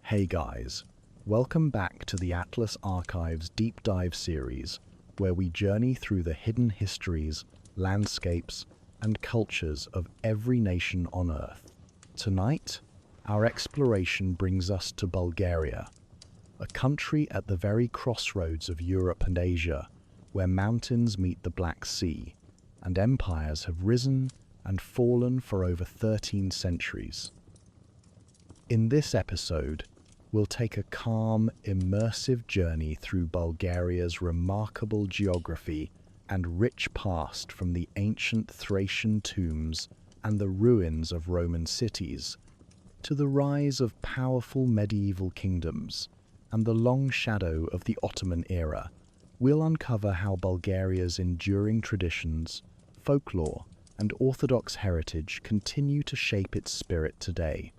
Hey guys, welcome back to the Atlas Archives Deep Dive series, where we journey through the hidden histories, landscapes, and cultures of every nation on Earth. Tonight, our exploration brings us to Bulgaria, a country at the very crossroads of Europe and Asia, where mountains meet the Black Sea, and empires have risen and fallen for over 13 centuries. In this episode, we'll take a calm, immersive journey through Bulgaria's remarkable geography and rich past, from the ancient Thracian tombs and the ruins of Roman cities, to the rise of powerful medieval kingdoms and the long shadow of the Ottoman era. We'll uncover how Bulgaria's enduring traditions, folklore, and Orthodox heritage continue to shape its spirit today.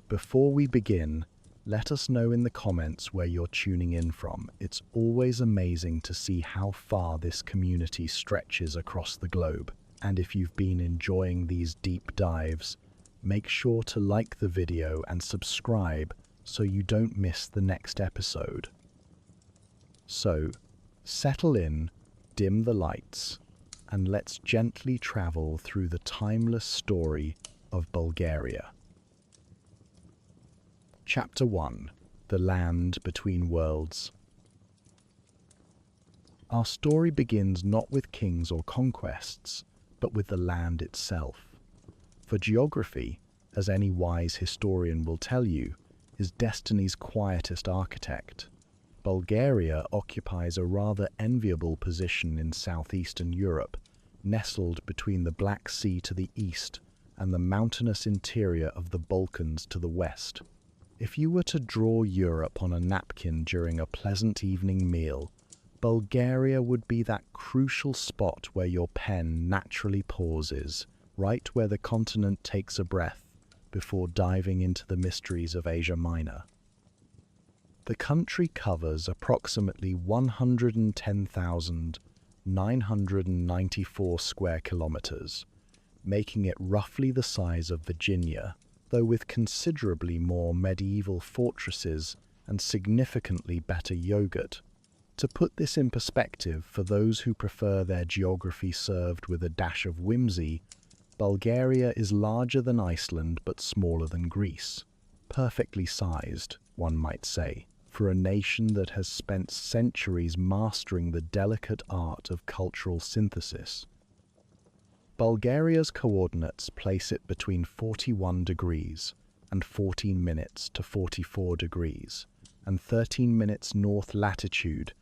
Before we begin, let us know in the comments where you're tuning in from. It's always amazing to see how far this community stretches across the globe. And if you've been enjoying these deep dives, make sure to like the video and subscribe so you don't miss the next episode. So, settle in, dim the lights, and let's gently travel through the timeless story of Bulgaria. Chapter 1. The Land Between Worlds. Our story begins not with kings or conquests, but with the land itself. For geography, as any wise historian will tell you, is destiny's quietest architect. Bulgaria occupies a rather enviable position in southeastern Europe, nestled between the Black Sea to the east and the mountainous interior of the Balkans to the west. If you were to draw Europe on a napkin during a pleasant evening meal, Bulgaria would be that crucial spot where your pen naturally pauses, right where the continent takes a breath before diving into the mysteries of Asia Minor. The country covers approximately 110,994 square kilometers, making it roughly the size of Virginia, though with considerably more medieval fortresses and significantly better yogurt. To put this in perspective for those who prefer their geography served with a dash of whimsy, Bulgaria is larger than Iceland but smaller than Greece. Perfectly sized, one might say, for a nation that has spent centuries mastering the delicate art of cultural synthesis. Bulgaria's coordinates place it between 41 degrees and 14 minutes to 44 degrees, and 13 minutes north latitude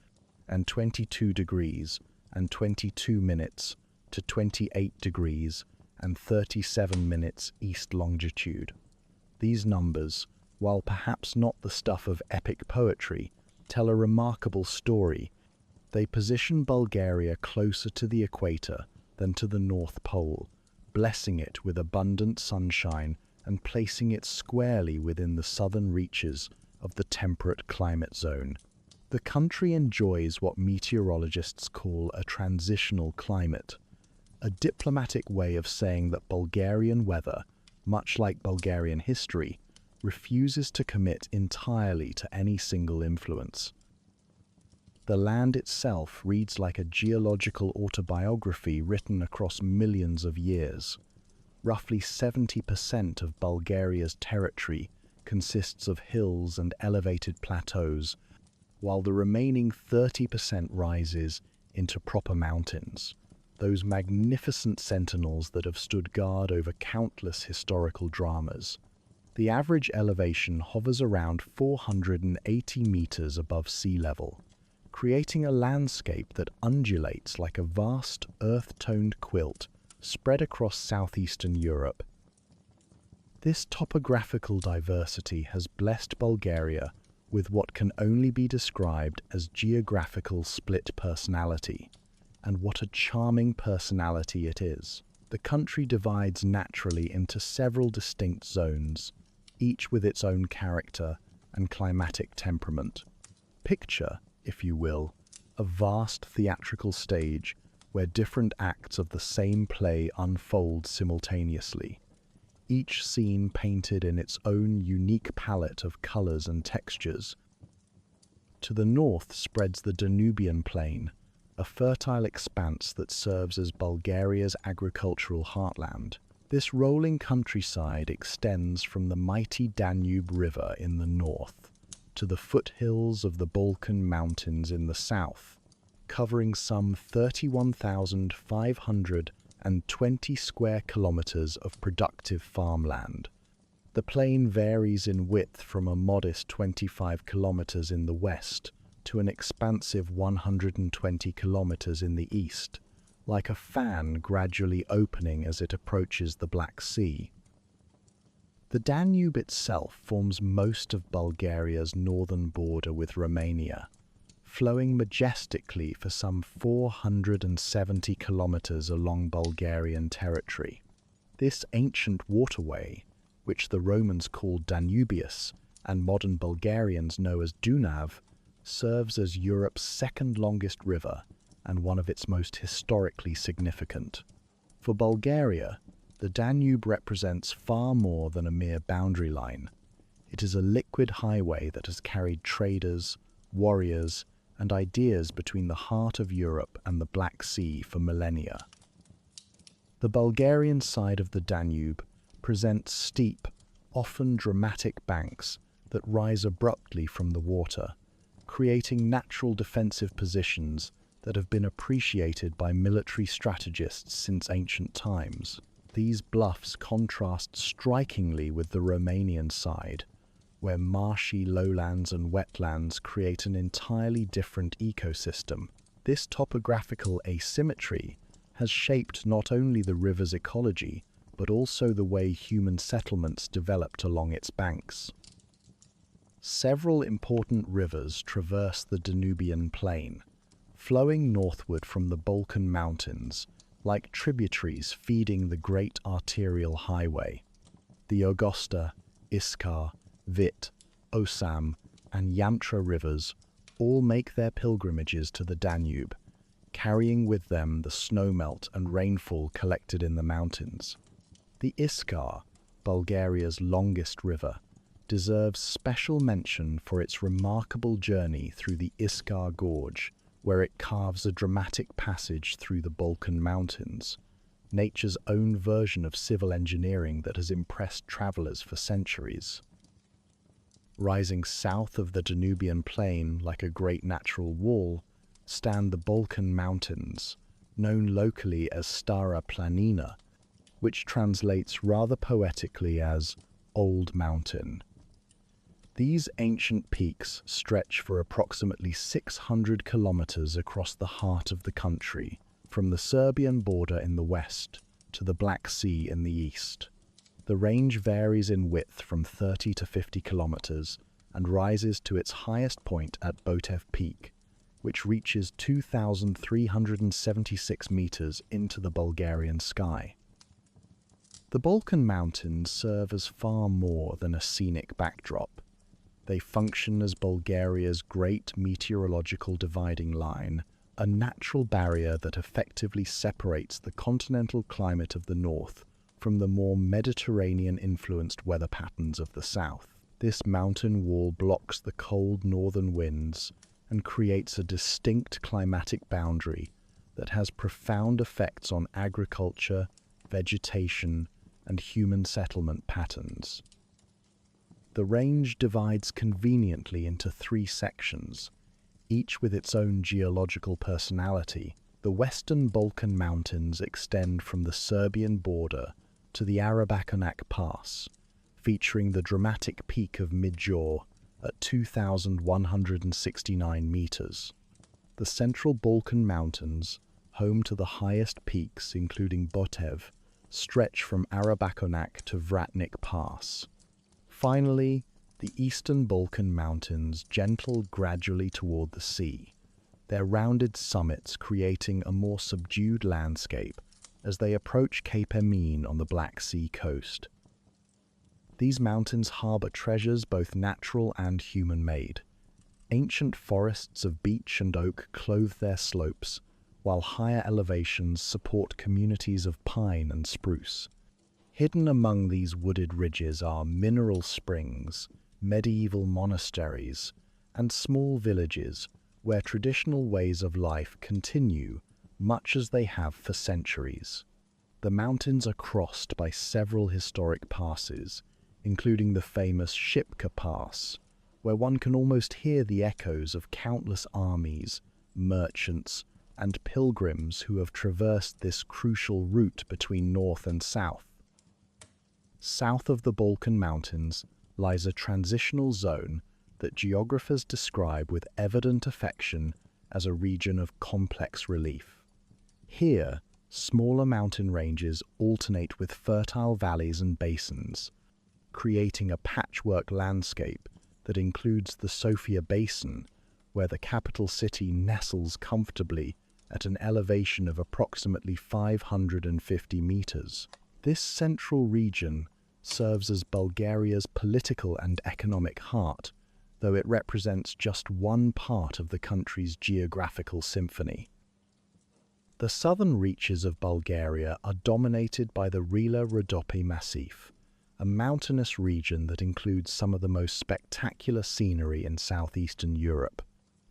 and 22 degrees and 22 minutes to 28 degrees and 37 minutes east longitude. These numbers, while perhaps not the stuff of epic poetry, tell a remarkable story. They position Bulgaria closer to the equator than to the North Pole, blessing it with abundant sunshine and placing it squarely within the southern reaches of the temperate climate zone. The country enjoys what meteorologists call a transitional climate, a diplomatic way of saying that Bulgarian weather, much like Bulgarian history, refuses to commit entirely to any single influence. The land itself reads like a geological autobiography written across millions of years. Roughly 70% of Bulgaria's territory consists of hills and elevated plateaus, while the remaining 30% rises into proper mountains, those magnificent sentinels that have stood guard over countless historical dramas. The average elevation hovers around 480 meters above sea level, creating a landscape that undulates like a vast earth-toned quilt spread across southeastern Europe. This topographical diversity has blessed Bulgaria with what can only be described as geographical split personality, and what a charming personality it is. The country divides naturally into several distinct zones, each with its own character and climatic temperament. Picture, if you will, a vast theatrical stage where different acts of the same play unfold simultaneously. each scene painted in its own unique palette of colors and textures. To the north spreads the Danubian Plain, a fertile expanse that serves as Bulgaria's agricultural heartland. This rolling countryside extends from the mighty Danube River in the north to the foothills of the Balkan Mountains in the south, covering some 31,520 square kilometers of productive farmland. The plain varies in width from a modest 25 kilometers in the west to an expansive 120 kilometers in the east, like a fan gradually opening as it approaches the Black Sea. The Danube itself forms most of Bulgaria's northern border with Romania, flowing majestically for some 470 kilometers along Bulgarian territory. This ancient waterway, which the Romans called Danubius and modern Bulgarians know as Dunav, serves as Europe's second longest river and one of its most historically significant. For Bulgaria, the Danube represents far more than a mere boundary line. It is a liquid highway that has carried traders, warriors, and ideas between the heart of Europe and the Black Sea for millennia. The Bulgarian side of the Danube presents steep, often dramatic banks that rise abruptly from the water, creating natural defensive positions that have been appreciated by military strategists since ancient times. These bluffs contrast strikingly with the Romanian side, where marshy lowlands and wetlands create an entirely different ecosystem. This topographical asymmetry has shaped not only the river's ecology, but also the way human settlements developed along its banks. Several important rivers traverse the Danubian Plain, flowing northward from the Balkan Mountains, like tributaries feeding the great arterial highway. The Ogosta, Iskar, Vit, Osam, and Yamtra rivers all make their pilgrimages to the Danube, carrying with them the snowmelt and rainfall collected in the mountains. The Iskar, Bulgaria's longest river, deserves special mention for its remarkable journey through the Iskar Gorge, where it carves a dramatic passage through the Balkan Mountains, nature's own version of civil engineering that has impressed travelers for centuries. Rising south of the Danubian Plain like a great natural wall stand the Balkan Mountains, known locally as Stara Planina, which translates rather poetically as Old Mountain. These ancient peaks stretch for approximately 600 kilometers across the heart of the country, from the Serbian border in the west to the Black Sea in the east. The range varies in width from 30 to 50 kilometers and rises to its highest point at Botev Peak, which reaches 2,376 meters into the Bulgarian sky. The Balkan Mountains serve as far more than a scenic backdrop. They function as Bulgaria's great meteorological dividing line, a natural barrier that effectively separates the continental climate of the north from the more Mediterranean-influenced weather patterns of the south. This mountain wall blocks the cold northern winds and creates a distinct climatic boundary that has profound effects on agriculture, vegetation, and human settlement patterns. The range divides conveniently into three sections, each with its own geological personality. The western Balkan Mountains extend from the Serbian border to the Arabakonak Pass, featuring the dramatic peak of Midjor at 2,169 meters. The central Balkan Mountains, home to the highest peaks including Botev, stretch from Arabakonak to Vratnik Pass. Finally, the eastern Balkan Mountains gentle gradually toward the sea, their rounded summits creating a more subdued landscape as they approach Cape Emine on the Black Sea coast. These mountains harbor treasures both natural and human-made. Ancient forests of beech and oak clothe their slopes, while higher elevations support communities of pine and spruce. Hidden among these wooded ridges are mineral springs, medieval monasteries, and small villages where traditional ways of life continue much as they have for centuries. The mountains are crossed by several historic passes, including the famous Shipka Pass, where one can almost hear the echoes of countless armies, merchants, and pilgrims who have traversed this crucial route between north and south. South of the Balkan Mountains lies a transitional zone that geographers describe with evident affection as a region of complex relief. Here, smaller mountain ranges alternate with fertile valleys and basins, creating a patchwork landscape that includes the Sofia Basin, where the capital city nestles comfortably at an elevation of approximately 550 meters. This central region serves as Bulgaria's political and economic heart, though it represents just one part of the country's geographical symphony. The southern reaches of Bulgaria are dominated by the Rila-Rhodope Massif, a mountainous region that includes some of the most spectacular scenery in southeastern Europe.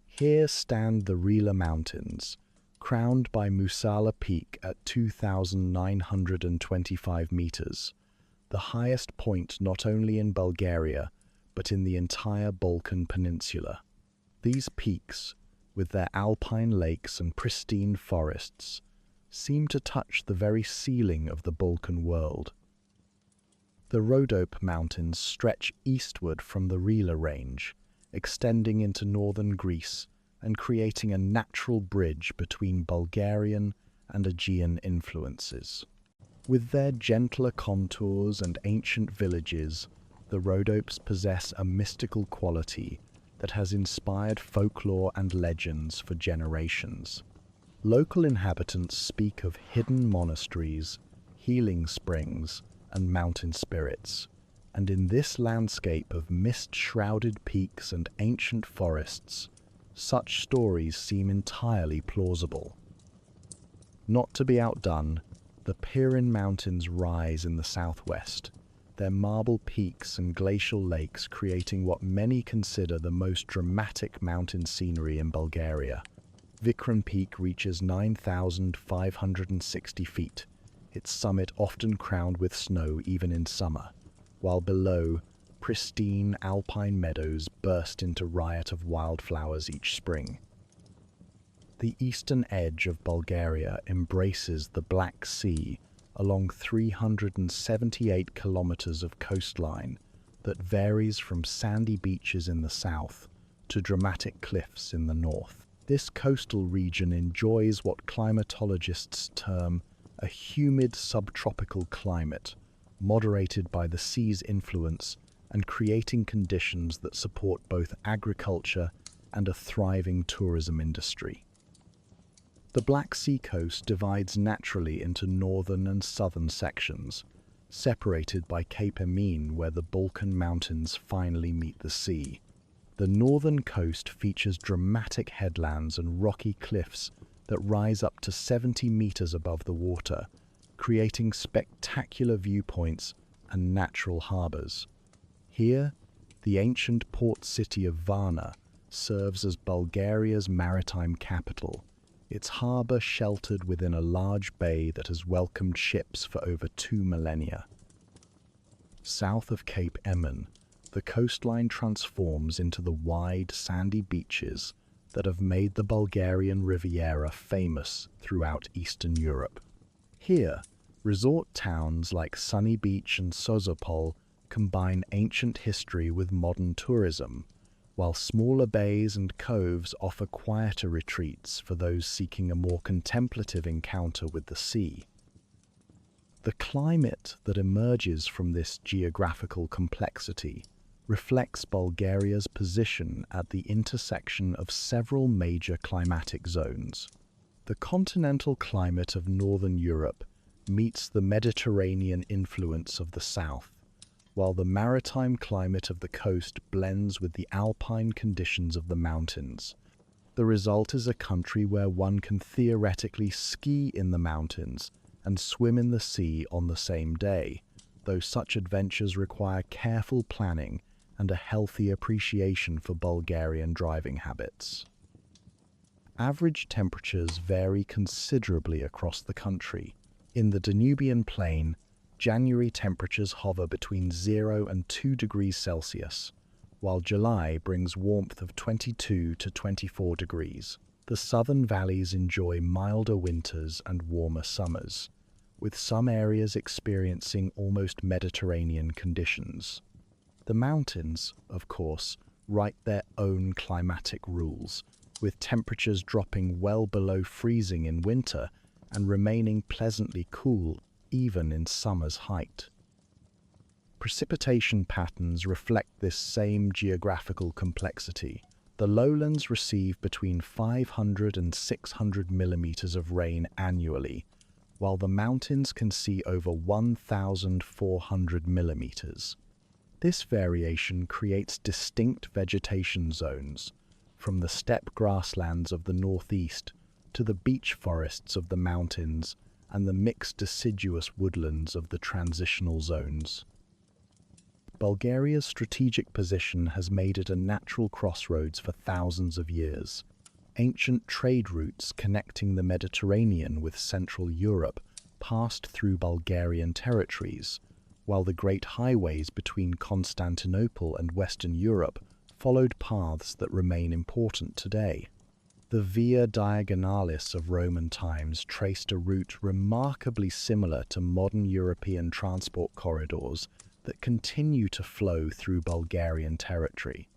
Here stand the Rila Mountains, crowned by Musala Peak at 2,925 meters, the highest point not only in Bulgaria, but in the entire Balkan Peninsula. These peaks, with their alpine lakes and pristine forests, seem to touch the very ceiling of the Balkan world. The Rhodope Mountains stretch eastward from the Rila Range, extending into northern Greece and creating a natural bridge between Bulgarian and Aegean influences. With their gentler contours and ancient villages, the Rhodopes possess a mystical quality that has inspired folklore and legends for generations. Local inhabitants speak of hidden monasteries, healing springs, and mountain spirits, and in this landscape of mist-shrouded peaks and ancient forests, such stories seem entirely plausible. Not to be outdone, the Pirin Mountains rise in the southwest, their marble peaks and glacial lakes creating what many consider the most dramatic mountain scenery in Bulgaria. Vikran Peak reaches 9,560 feet, its summit often crowned with snow even in summer, while below, pristine alpine meadows burst into riot of wildflowers each spring. The eastern edge of Bulgaria embraces the Black Sea along 378 kilometers of coastline that varies from sandy beaches in the south to dramatic cliffs in the north. This coastal region enjoys what climatologists term a humid subtropical climate, moderated by the sea's influence and creating conditions that support both agriculture and a thriving tourism industry. The Black Sea coast divides naturally into northern and southern sections, separated by Cape Emin where the Balkan Mountains finally meet the sea. The northern coast features dramatic headlands and rocky cliffs that rise up to 70 meters above the water, creating spectacular viewpoints and natural harbors. Here, the ancient port city of Varna serves as Bulgaria's maritime capital, its harbor sheltered within a large bay that has welcomed ships for over 2 millennia. South of Cape Emin, the coastline transforms into the wide, sandy beaches that have made the Bulgarian Riviera famous throughout Eastern Europe. Here, resort towns like Sunny Beach and Sozopol combine ancient history with modern tourism, while smaller bays and coves offer quieter retreats for those seeking a more contemplative encounter with the sea. The climate that emerges from this geographical complexity reflects Bulgaria's position at the intersection of several major climatic zones. The continental climate of northern Europe meets the Mediterranean influence of the south, while the maritime climate of the coast blends with the alpine conditions of the mountains. The result is a country where one can theoretically ski in the mountains and swim in the sea on the same day, though such adventures require careful planning and a healthy appreciation for Bulgarian driving habits. Average temperatures vary considerably across the country. In the Danubian Plain, January temperatures hover between 0 and 2 degrees Celsius, while July brings warmth of 22 to 24 degrees. The southern valleys enjoy milder winters and warmer summers, with some areas experiencing almost Mediterranean conditions. The mountains, of course, write their own climatic rules, with temperatures dropping well below freezing in winter and remaining pleasantly cool even in summer's height. Precipitation patterns reflect this same geographical complexity. The lowlands receive between 500 and 600 millimeters of rain annually, while the mountains can see over 1,400 millimeters. This variation creates distinct vegetation zones, from the steppe grasslands of the northeast to the beech forests of the mountains and the mixed deciduous woodlands of the transitional zones. Bulgaria's strategic position has made it a natural crossroads for thousands of years. Ancient trade routes connecting the Mediterranean with Central Europe passed through Bulgarian territories, while the great highways between Constantinople and Western Europe followed paths that remain important today. The Via Diagonalis of Roman times traced a route remarkably similar to modern European transport corridors that continue to flow through Bulgarian territory.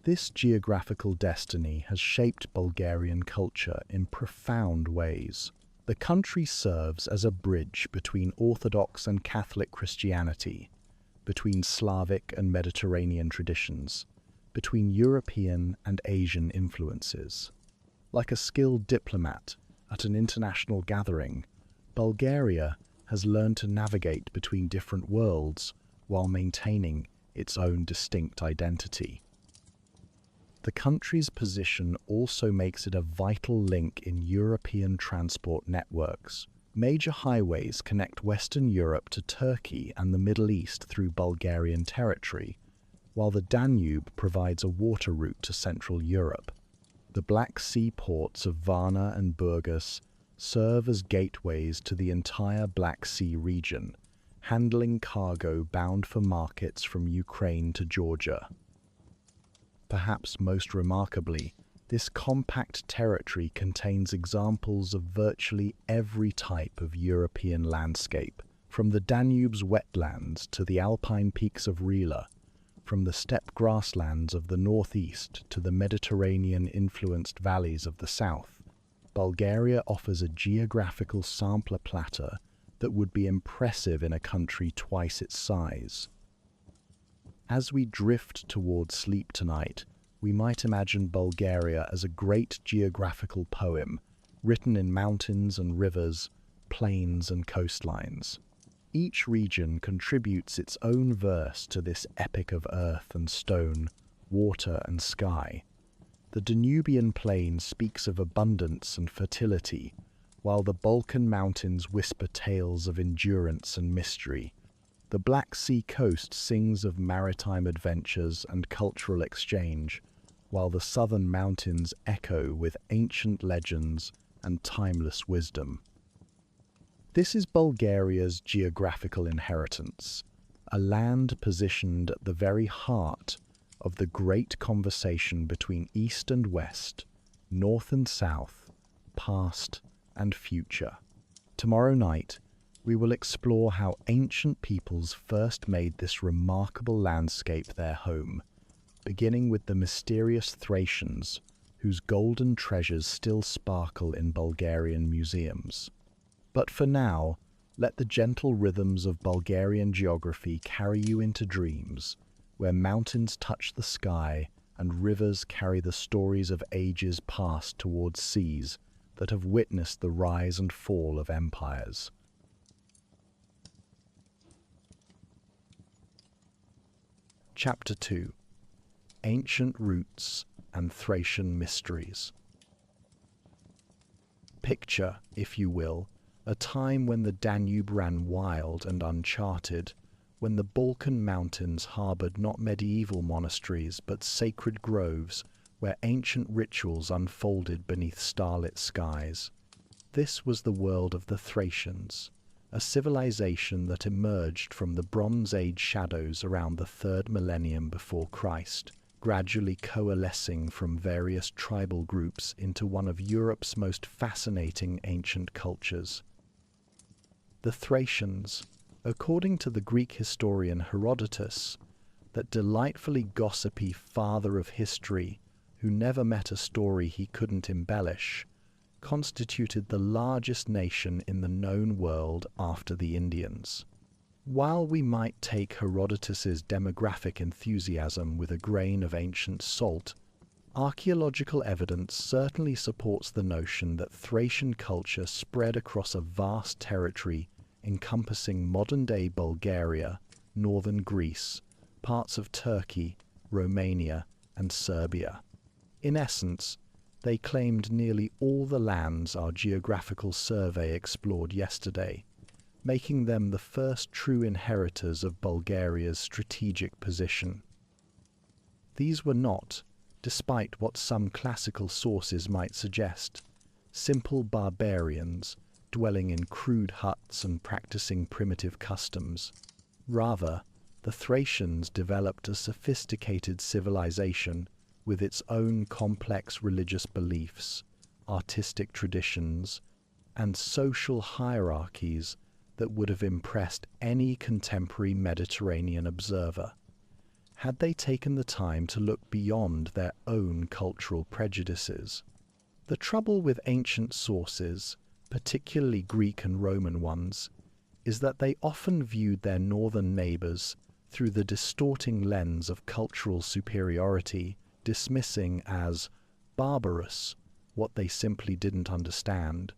This geographical destiny has shaped Bulgarian culture in profound ways. The country serves as a bridge between Orthodox and Catholic Christianity, between Slavic and Mediterranean traditions, between European and Asian influences. Like a skilled diplomat at an international gathering, Bulgaria has learned to navigate between different worlds while maintaining its own distinct identity. The country's position also makes it a vital link in European transport networks. Major highways connect Western Europe to Turkey and the Middle East through Bulgarian territory, while the Danube provides a water route to Central Europe. The Black Sea ports of Varna and Burgas serve as gateways to the entire Black Sea region, handling cargo bound for markets from Ukraine to Georgia. Perhaps most remarkably, this compact territory contains examples of virtually every type of European landscape, from the Danube's wetlands to the alpine peaks of Rila, from the steppe grasslands of the northeast to the Mediterranean-influenced valleys of the south. Bulgaria offers a geographical sampler platter that would be impressive in a country twice its size. As we drift towards sleep tonight, we might imagine Bulgaria as a great geographical poem, written in mountains and rivers, plains and coastlines. Each region contributes its own verse to this epic of earth and stone, water and sky. The Danubian plain speaks of abundance and fertility, while the Balkan mountains whisper tales of endurance and mystery. The Black Sea coast sings of maritime adventures and cultural exchange, while the southern mountains echo with ancient legends and timeless wisdom. This is Bulgaria's geographical inheritance, a land positioned at the very heart of the great conversation between East and West, North and South, past and future. Tomorrow night, we will explore how ancient peoples first made this remarkable landscape their home, beginning with the mysterious Thracians, whose golden treasures still sparkle in Bulgarian museums. But for now, let the gentle rhythms of Bulgarian geography carry you into dreams, where mountains touch the sky and rivers carry the stories of ages past towards seas that have witnessed the rise and fall of empires. Chapter 2: Ancient Roots and Thracian Mysteries. Picture, if you will, a time when the Danube ran wild and uncharted, when the Balkan mountains harbored not medieval monasteries but sacred groves where ancient rituals unfolded beneath starlit skies. This was the world of the Thracians, a civilization that emerged from the Bronze Age shadows around the 3rd millennium before Christ, gradually coalescing from various tribal groups into one of Europe's most fascinating ancient cultures. The Thracians, according to the Greek historian Herodotus, that delightfully gossipy father of history who never met a story he couldn't embellish, constituted the largest nation in the known world after the Indians. While we might take Herodotus's demographic enthusiasm with a grain of ancient salt, archaeological evidence certainly supports the notion that Thracian culture spread across a vast territory encompassing modern-day Bulgaria, northern Greece, parts of Turkey, Romania, and Serbia. In essence, they claimed nearly all the lands our geographical survey explored yesterday, making them the first true inheritors of Bulgaria's strategic position. These were not, despite what some classical sources might suggest, simple barbarians dwelling in crude huts and practicing primitive customs. Rather, the Thracians developed a sophisticated civilization with its own complex religious beliefs, artistic traditions, and social hierarchies that would have impressed any contemporary Mediterranean observer. Had they taken the time to look beyond their own cultural prejudices? The trouble with ancient sources, particularly Greek and Roman ones, is that they often viewed their northern neighbors through the distorting lens of cultural superiority, dismissing as barbarous what they simply didn't understand.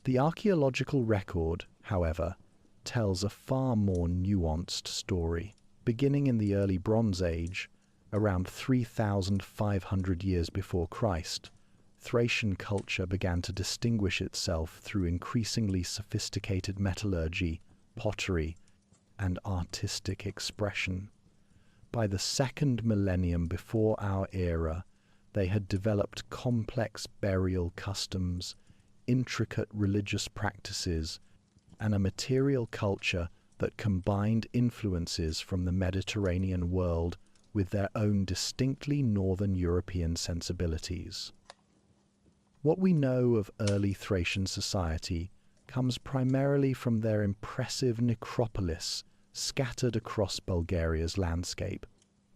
The archaeological record, however, tells a far more nuanced story. Beginning in the early Bronze Age, around 3,500 years before Christ, Thracian culture began to distinguish itself through increasingly sophisticated metallurgy, pottery, and artistic expression. By the 2nd millennium before our era, they had developed complex burial customs, intricate religious practices, and a material culture that combined influences from the Mediterranean world with their own distinctly northern European sensibilities. What we know of early Thracian society comes primarily from their impressive necropolis scattered across Bulgaria's landscape.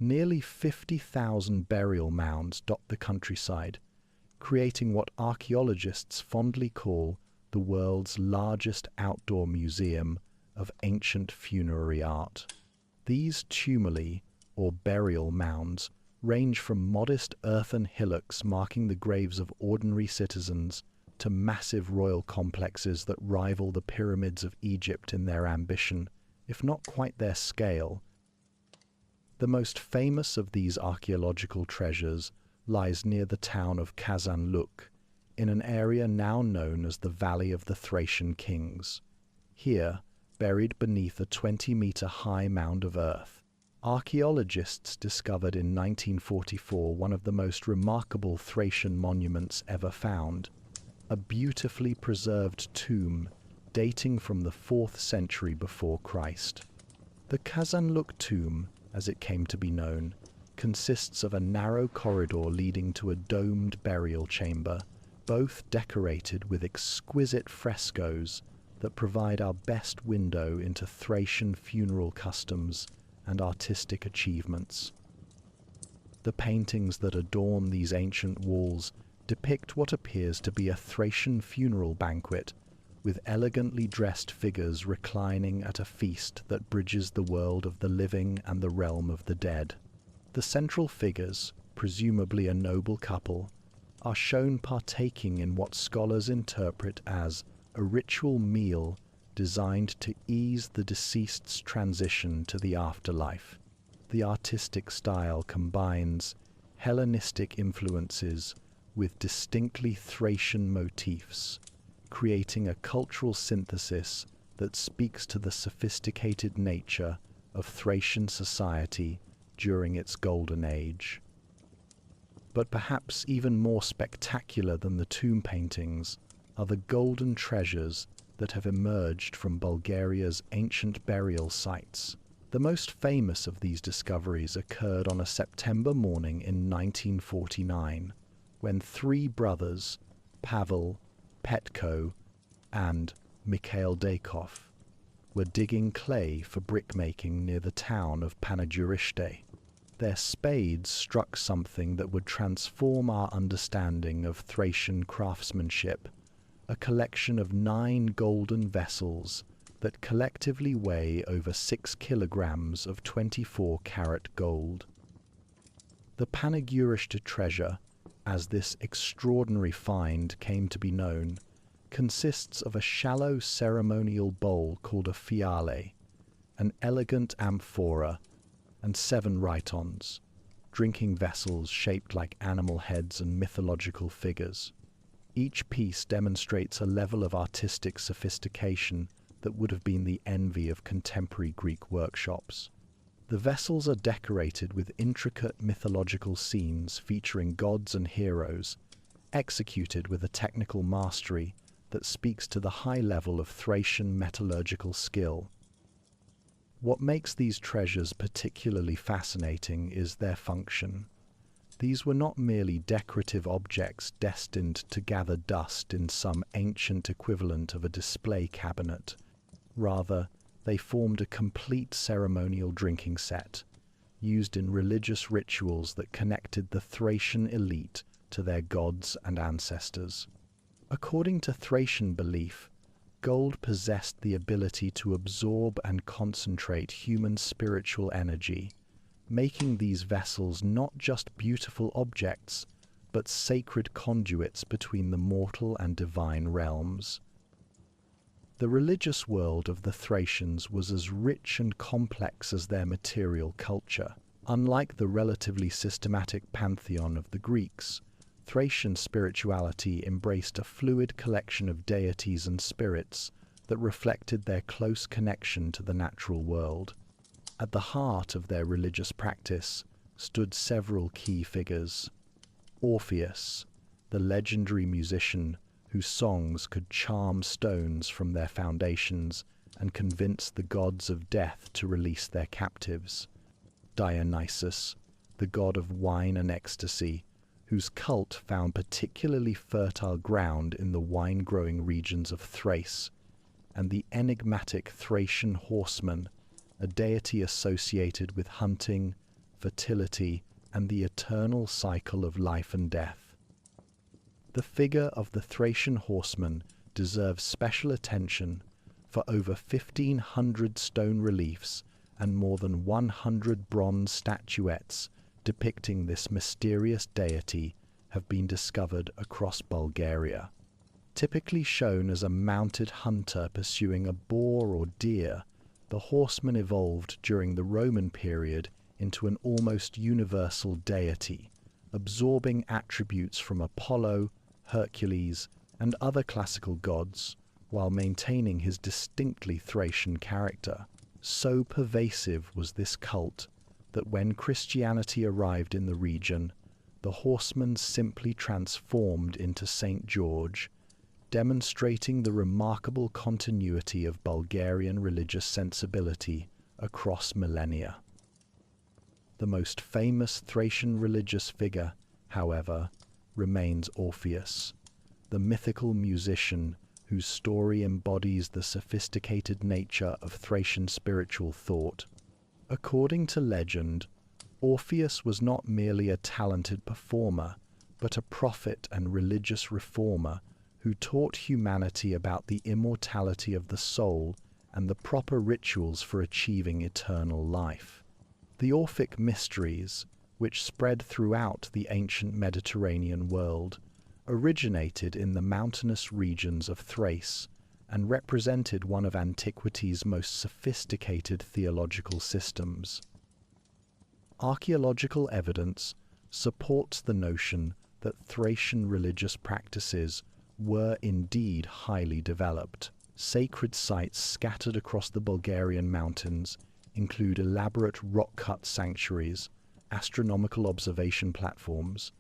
Nearly 50,000 burial mounds dot the countryside, creating what archaeologists fondly call the world's largest outdoor museum of ancient funerary art. These tumuli, or burial mounds, range from modest earthen hillocks marking the graves of ordinary citizens to massive royal complexes that rival the pyramids of Egypt in their ambition, if not quite their scale. The most famous of these archaeological treasures lies near the town of Kazanluk, in an area now known as the Valley of the Thracian Kings. Here, buried beneath a 20-meter high mound of earth, archaeologists discovered in 1944 one of the most remarkable Thracian monuments ever found, a beautifully preserved tomb dating from the 4th century before Christ. The Kazanluk tomb, as it came to be known, consists of a narrow corridor leading to a domed burial chamber, both decorated with exquisite frescoes that provide our best window into Thracian funeral customs and artistic achievements. The paintings that adorn these ancient walls depict what appears to be a Thracian funeral banquet, with elegantly dressed figures reclining at a feast that bridges the world of the living and the realm of the dead. The central figures, presumably a noble couple, are shown partaking in what scholars interpret as a ritual meal designed to ease the deceased's transition to the afterlife. The artistic style combines Hellenistic influences with distinctly Thracian motifs, creating a cultural synthesis that speaks to the sophisticated nature of Thracian society during its golden age. But perhaps even more spectacular than the tomb paintings are the golden treasures that have emerged from Bulgaria's ancient burial sites. The most famous of these discoveries occurred on a September morning in 1949, when three brothers, Pavel, Petko, and Mikhail Dakov, were digging clay for brickmaking near the town of Panegyurishte. Their spades struck something that would transform our understanding of Thracian craftsmanship, a collection of 9 golden vessels that collectively weigh over 6 kilograms of 24-carat gold. The Panegyurishte treasure, as this extraordinary find came to be known, consists of a shallow ceremonial bowl called a fiale, an elegant amphora, and 7 rhytons, drinking vessels shaped like animal heads and mythological figures. Each piece demonstrates a level of artistic sophistication that would have been the envy of contemporary Greek workshops. The vessels are decorated with intricate mythological scenes featuring gods and heroes, executed with a technical mastery that speaks to the high level of Thracian metallurgical skill. What makes these treasures particularly fascinating is their function. These were not merely decorative objects destined to gather dust in some ancient equivalent of a display cabinet. Rather, they formed a complete ceremonial drinking set, used in religious rituals that connected the Thracian elite to their gods and ancestors. According to Thracian belief, gold possessed the ability to absorb and concentrate human spiritual energy, making these vessels not just beautiful objects, but sacred conduits between the mortal and divine realms. The religious world of the Thracians was as rich and complex as their material culture. Unlike the relatively systematic pantheon of the Greeks, Thracian spirituality embraced a fluid collection of deities and spirits that reflected their close connection to the natural world. At the heart of their religious practice stood several key figures. Orpheus, the legendary musician whose songs could charm stones from their foundations and convince the gods of death to release their captives. Dionysus, the god of wine and ecstasy, whose cult found particularly fertile ground in the wine-growing regions of Thrace, and the enigmatic Thracian horseman, a deity associated with hunting, fertility, and the eternal cycle of life and death. The figure of the Thracian horseman deserves special attention for over 1,500 stone reliefs and more than 100 bronze statuettes depicting this mysterious deity have been discovered across Bulgaria. Typically shown as a mounted hunter pursuing a boar or deer, the horseman evolved during the Roman period into an almost universal deity, absorbing attributes from Apollo, Hercules, and other classical gods, while maintaining his distinctly Thracian character. So pervasive was this cult that when Christianity arrived in the region, the horseman simply transformed into Saint George, demonstrating the remarkable continuity of Bulgarian religious sensibility across millennia. The most famous Thracian religious figure, however, remains Orpheus, the mythical musician whose story embodies the sophisticated nature of Thracian spiritual thought. According to legend, Orpheus was not merely a talented performer, but a prophet and religious reformer who taught humanity about the immortality of the soul and the proper rituals for achieving eternal life. The Orphic mysteries, which spread throughout the ancient Mediterranean world, originated in the mountainous regions of Thrace and represented one of antiquity's most sophisticated theological systems. Archaeological evidence supports the notion that Thracian religious practices were indeed highly developed. Sacred sites scattered across the Bulgarian mountains include elaborate rock-cut sanctuaries, astronomical observation platforms,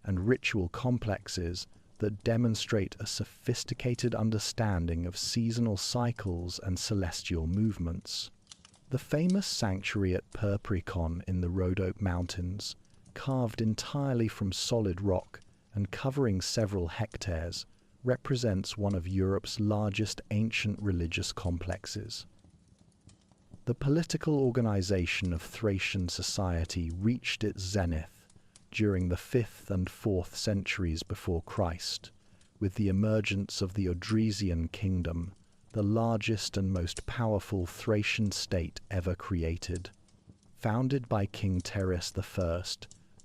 and ritual complexes that demonstrate a sophisticated understanding of seasonal cycles and celestial movements. The famous sanctuary at Perprikon in the Rhodope Mountains, carved entirely from solid rock and covering several hectares, represents one of Europe's largest ancient religious complexes. The political organization of Thracian society reached its zenith during the 5th and 4th centuries before Christ, with the emergence of the Odrysian kingdom, the largest and most powerful Thracian state ever created. Founded by King Teres I,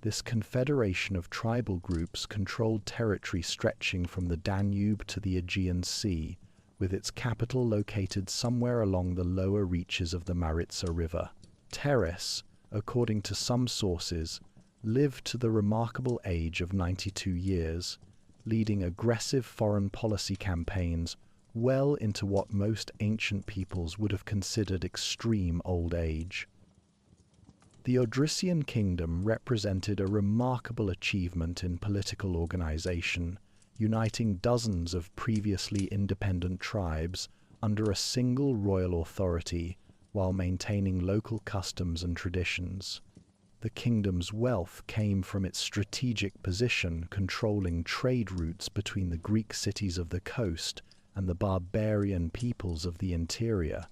this confederation of tribal groups controlled territory stretching from the Danube to the Aegean Sea, with its capital located somewhere along the lower reaches of the Maritsa River. Teres, according to some sources, lived to the remarkable age of 92 years, leading aggressive foreign policy campaigns well into what most ancient peoples would have considered extreme old age. The Odrysian kingdom represented a remarkable achievement in political organization, uniting dozens of previously independent tribes under a single royal authority while maintaining local customs and traditions. The kingdom's wealth came from its strategic position controlling trade routes between the Greek cities of the coast and the barbarian peoples of the interior,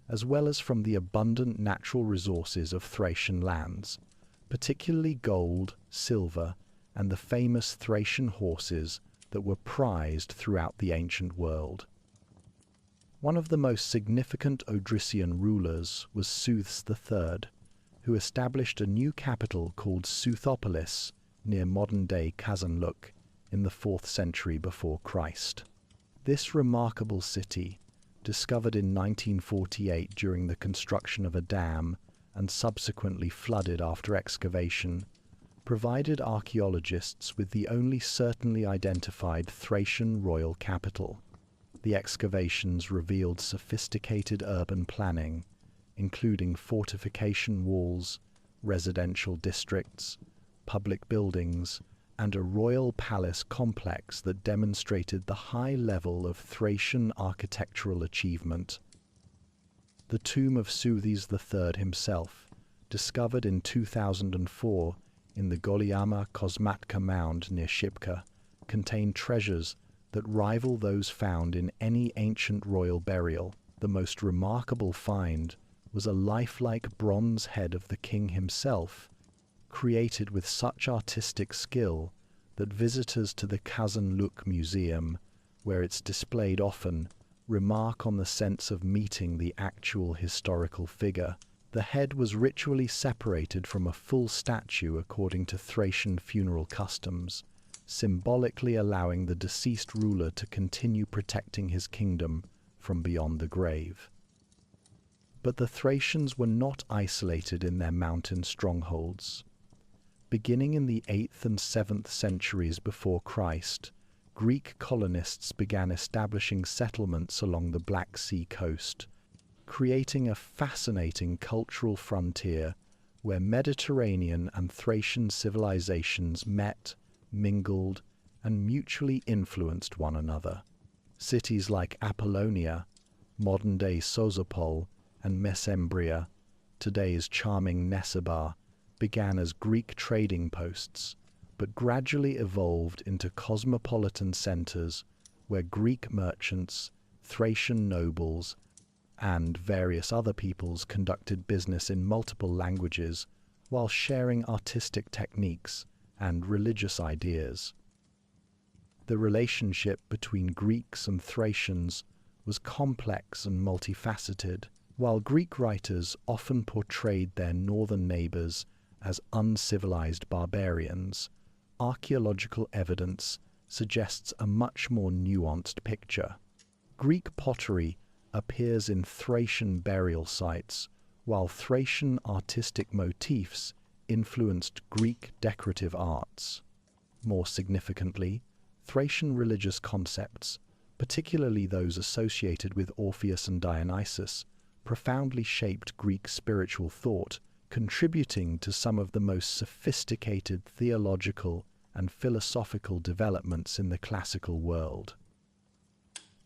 as well as from the abundant natural resources of Thracian lands, particularly gold, silver, and the famous Thracian horses that were prized throughout the ancient world. One of the most significant Odrysian rulers was Sooths III, who established a new capital called Southopolis near modern-day Kazanluk in the 4th century before Christ. This remarkable city, discovered in 1948 during the construction of a dam and subsequently flooded after excavation, provided archaeologists with the only certainly identified Thracian royal capital. The excavations revealed sophisticated urban planning, including fortification walls, residential districts, public buildings, and a royal palace complex that demonstrated the high level of Thracian architectural achievement. The tomb of Sooths III himself, discovered in 2004 in the Goliama Kosmatka mound near Shipka, contained treasures that rival those found in any ancient royal burial. The most remarkable find was a lifelike bronze head of the king himself, created with such artistic skill that visitors to the Kazanluk Museum, where it's displayed often, remark on the sense of meeting the actual historical figure. The head was ritually separated from a full statue according to Thracian funeral customs, symbolically allowing the deceased ruler to continue protecting his kingdom from beyond the grave. But the Thracians were not isolated in their mountain strongholds. Beginning in the 8th and 7th centuries before Christ, Greek colonists began establishing settlements along the Black Sea coast, creating a fascinating cultural frontier where Mediterranean and Thracian civilizations met, mingled, and mutually influenced one another. Cities like Apollonia, modern-day Sozopol, and Mesembria, today's charming Nessebar, began as Greek trading posts, but gradually evolved into cosmopolitan centers where Greek merchants, Thracian nobles, and various other peoples conducted business in multiple languages while sharing artistic techniques and religious ideas. The relationship between Greeks and Thracians was complex and multifaceted. While Greek writers often portrayed their northern neighbors as uncivilized barbarians, archaeological evidence suggests a much more nuanced picture. Greek pottery appears in Thracian burial sites, while Thracian artistic motifs influenced Greek decorative arts. More significantly, Thracian religious concepts, particularly those associated with Orpheus and Dionysus, profoundly shaped Greek spiritual thought, contributing to some of the most sophisticated theological and philosophical developments in the classical world.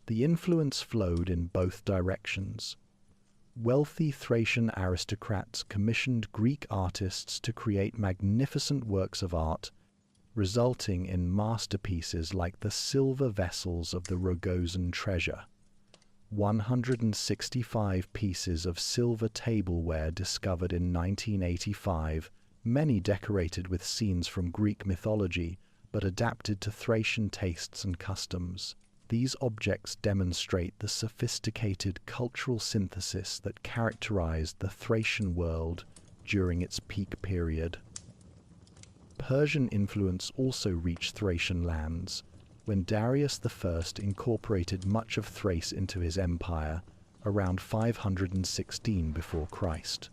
The influence flowed in both directions. Wealthy Thracian aristocrats commissioned Greek artists to create magnificent works of art, resulting in masterpieces like the silver vessels of the Rogozan treasure. 165 pieces of silver tableware discovered in 1985, many decorated with scenes from Greek mythology, but adapted to Thracian tastes and customs. These objects demonstrate the sophisticated cultural synthesis that characterized the Thracian world during its peak period. Persian influence also reached Thracian lands, when Darius I incorporated much of Thrace into his empire around 516 before Christ.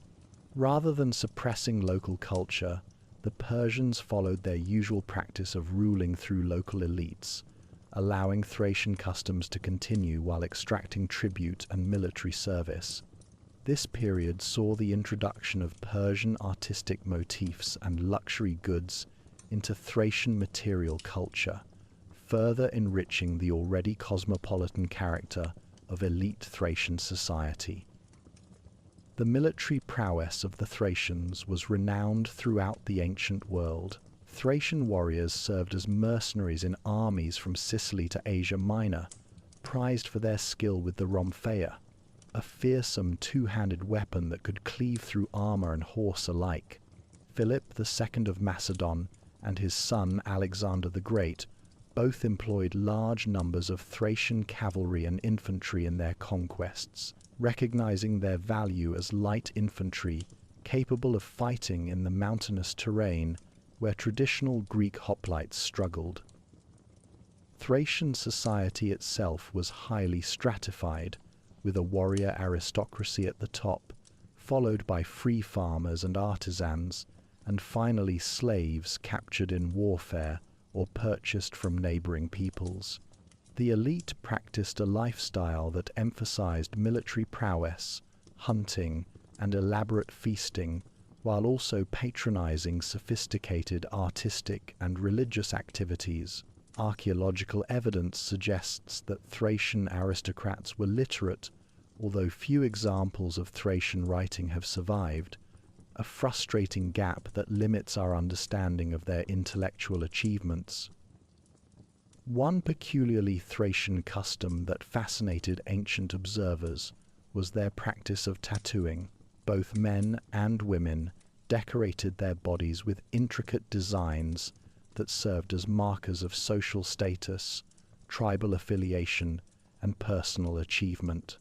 Rather than suppressing local culture, the Persians followed their usual practice of ruling through local elites, allowing Thracian customs to continue while extracting tribute and military service. This period saw the introduction of Persian artistic motifs and luxury goods into Thracian material culture, further enriching the already cosmopolitan character of elite Thracian society. The military prowess of the Thracians was renowned throughout the ancient world. Thracian warriors served as mercenaries in armies from Sicily to Asia Minor, prized for their skill with the rhomphaia, a fearsome two-handed weapon that could cleave through armor and horse alike. Philip II of Macedon and his son Alexander the Great both employed large numbers of Thracian cavalry and infantry in their conquests, recognizing their value as light infantry capable of fighting in the mountainous terrain where traditional Greek hoplites struggled. Thracian society itself was highly stratified, with a warrior aristocracy at the top, followed by free farmers and artisans, and finally slaves captured in warfare or purchased from neighboring peoples. The elite practiced a lifestyle that emphasized military prowess, hunting, and elaborate feasting, while also patronizing sophisticated artistic and religious activities. Archaeological evidence suggests that Thracian aristocrats were literate, although few examples of Thracian writing have survived, a frustrating gap that limits our understanding of their intellectual achievements. One peculiarly Thracian custom that fascinated ancient observers was their practice of tattooing. Both men and women decorated their bodies with intricate designs that served as markers of social status, tribal affiliation, and personal achievement.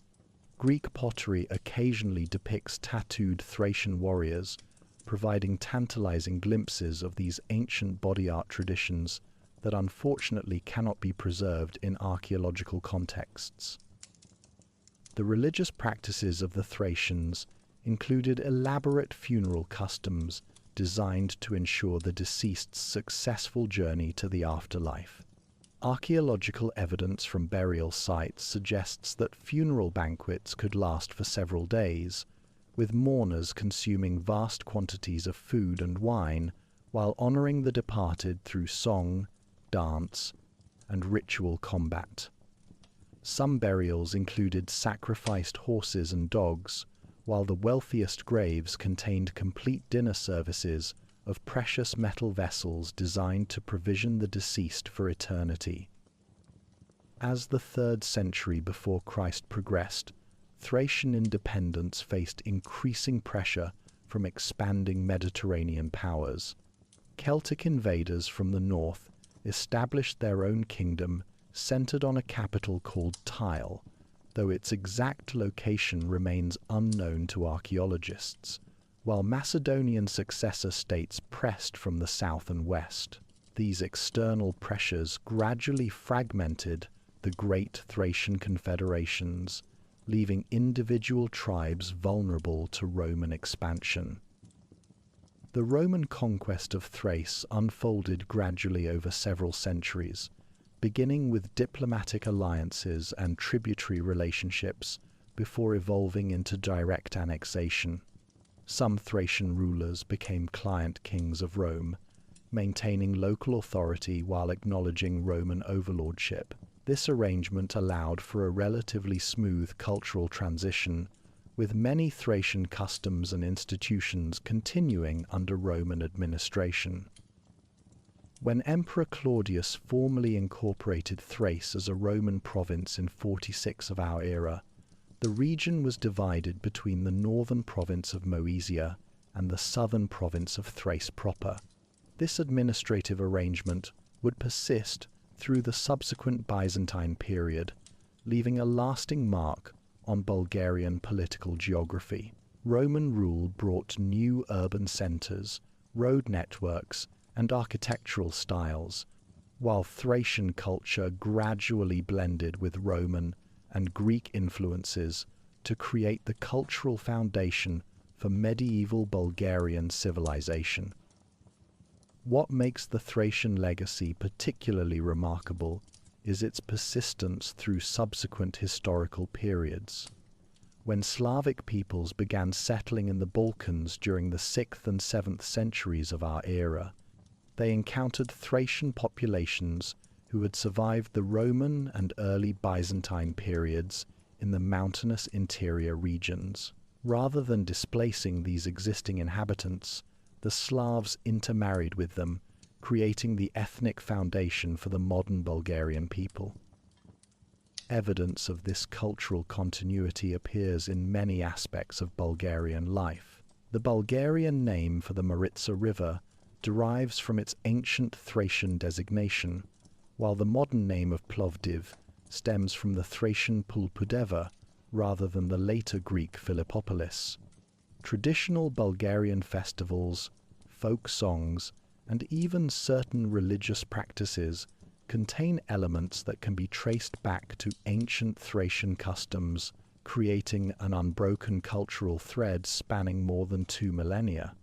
Greek pottery occasionally depicts tattooed Thracian warriors, providing tantalizing glimpses of these ancient body art traditions that unfortunately cannot be preserved in archaeological contexts. The religious practices of the Thracians included elaborate funeral customs designed to ensure the deceased's successful journey to the afterlife. Archaeological evidence from burial sites suggests that funeral banquets could last for several days, with mourners consuming vast quantities of food and wine while honoring the departed through song, dance, and ritual combat. Some burials included sacrificed horses and dogs, while the wealthiest graves contained complete dinner services of precious metal vessels designed to provision the deceased for eternity. As the 3rd century before Christ progressed, Thracian independence faced increasing pressure from expanding Mediterranean powers. Celtic invaders from the north established their own kingdom centered on a capital called Tyre, though its exact location remains unknown to archaeologists, while Macedonian successor states pressed from the south and west. These external pressures gradually fragmented the great Thracian confederations, leaving individual tribes vulnerable to Roman expansion. The Roman conquest of Thrace unfolded gradually over several centuries, beginning with diplomatic alliances and tributary relationships before evolving into direct annexation. Some Thracian rulers became client kings of Rome, maintaining local authority while acknowledging Roman overlordship. This arrangement allowed for a relatively smooth cultural transition, with many Thracian customs and institutions continuing under Roman administration. When Emperor Claudius formally incorporated Thrace as a Roman province in 46 of our era, the region was divided between the northern province of Moesia and the southern province of Thrace proper. This administrative arrangement would persist through the subsequent Byzantine period, leaving a lasting mark on Bulgarian political geography. Roman rule brought new urban centers, road networks, and architectural styles, while Thracian culture gradually blended with Roman and Greek influences to create the cultural foundation for medieval Bulgarian civilization. What makes the Thracian legacy particularly remarkable is its persistence through subsequent historical periods. When Slavic peoples began settling in the Balkans during the 6th and 7th centuries of our era, they encountered Thracian populations who had survived the Roman and early Byzantine periods in the mountainous interior regions. Rather than displacing these existing inhabitants, the Slavs intermarried with them, creating the ethnic foundation for the modern Bulgarian people. Evidence of this cultural continuity appears in many aspects of Bulgarian life. The Bulgarian name for the Maritsa River derives from its ancient Thracian designation, while the modern name of Plovdiv stems from the Thracian Pulpudeva rather than the later Greek Philippopolis. Traditional Bulgarian festivals, folk songs, and even certain religious practices contain elements that can be traced back to ancient Thracian customs, creating an unbroken cultural thread spanning more than 2 millennia.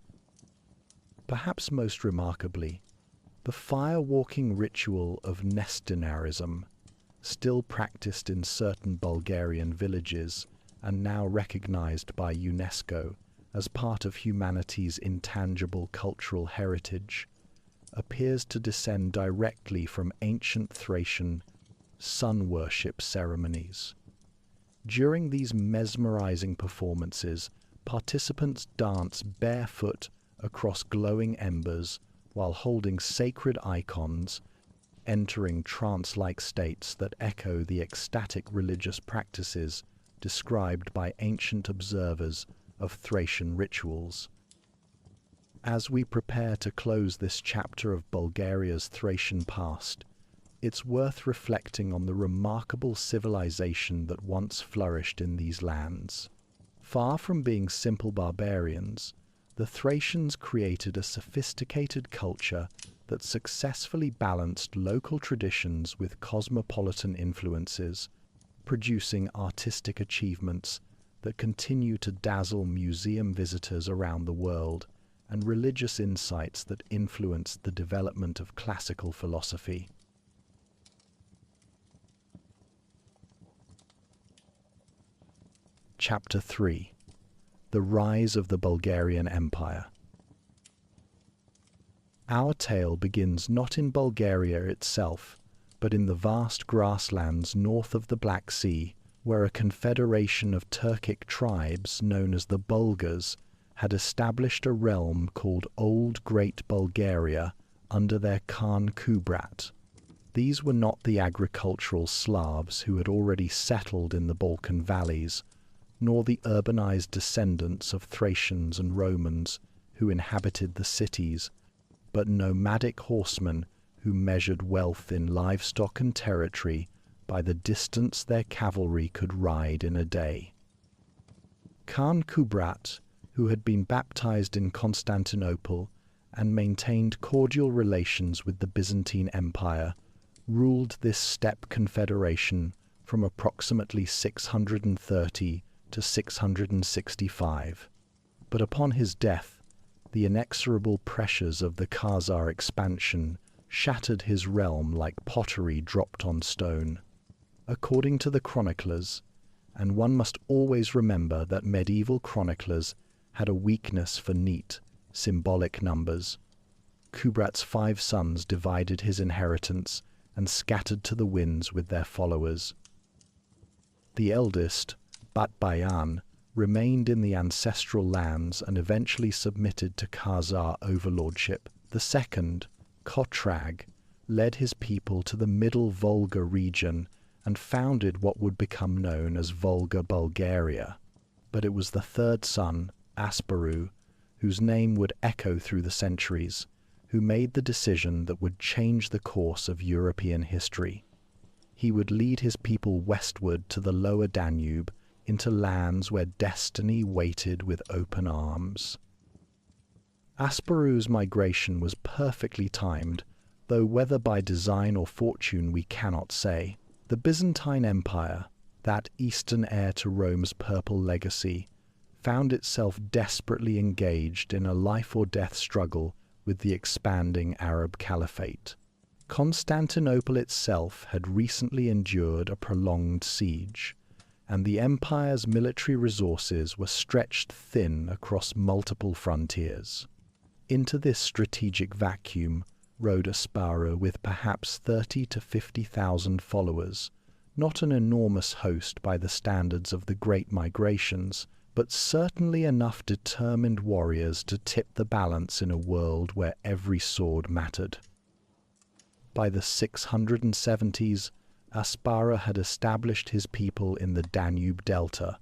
Perhaps most remarkably, the fire-walking ritual of Nestinarism, still practiced in certain Bulgarian villages and now recognized by UNESCO as part of humanity's intangible cultural heritage, appears to descend directly from ancient Thracian sun worship ceremonies. During these mesmerizing performances, participants dance barefoot across glowing embers while holding sacred icons, entering trance-like states that echo the ecstatic religious practices described by ancient observers of Thracian rituals. As we prepare to close this chapter of Bulgaria's Thracian past, it's worth reflecting on the remarkable civilization that once flourished in these lands. Far from being simple barbarians, the Thracians created a sophisticated culture that successfully balanced local traditions with cosmopolitan influences, producing artistic achievements that continue to dazzle museum visitors around the world and religious insights that influenced the development of classical philosophy. Chapter 3: The Rise of the Bulgarian Empire. Our tale begins not in Bulgaria itself, but in the vast grasslands north of the Black Sea, where a confederation of Turkic tribes known as the Bulgars had established a realm called Old Great Bulgaria under their Khan Kubrat. These were not the agricultural Slavs who had already settled in the Balkan valleys, nor the urbanized descendants of Thracians and Romans who inhabited the cities, but nomadic horsemen who measured wealth in livestock and territory by the distance their cavalry could ride in a day. Khan Kubrat, who had been baptized in Constantinople and maintained cordial relations with the Byzantine Empire, ruled this steppe confederation from approximately 630 to 665. But upon his death, the inexorable pressures of the Khazar expansion shattered his realm like pottery dropped on stone. According to the chroniclers, and one must always remember that medieval chroniclers had a weakness for neat, symbolic numbers, Kubrat's 5 sons divided his inheritance and scattered to the winds with their followers. The eldest, Batbayan, remained in the ancestral lands and eventually submitted to Khazar overlordship. The second, Kotrag, led his people to the middle Volga region and founded what would become known as Volga Bulgaria. But it was the third son, Asparuh, whose name would echo through the centuries, who made the decision that would change the course of European history. He would lead his people westward to the lower Danube, into lands where destiny waited with open arms. Asparuh's migration was perfectly timed, though whether by design or fortune we cannot say. The Byzantine Empire, that eastern heir to Rome's purple legacy, found itself desperately engaged in a life-or-death struggle with the expanding Arab Caliphate. Constantinople itself had recently endured a prolonged siege, and the empire's military resources were stretched thin across multiple frontiers. Into this strategic vacuum rode Asparuh with perhaps 30,000 to 50,000 followers, not an enormous host by the standards of the Great Migrations, but certainly enough determined warriors to tip the balance in a world where every sword mattered. By the 670s, Asparuh had established his people in the Danube Delta,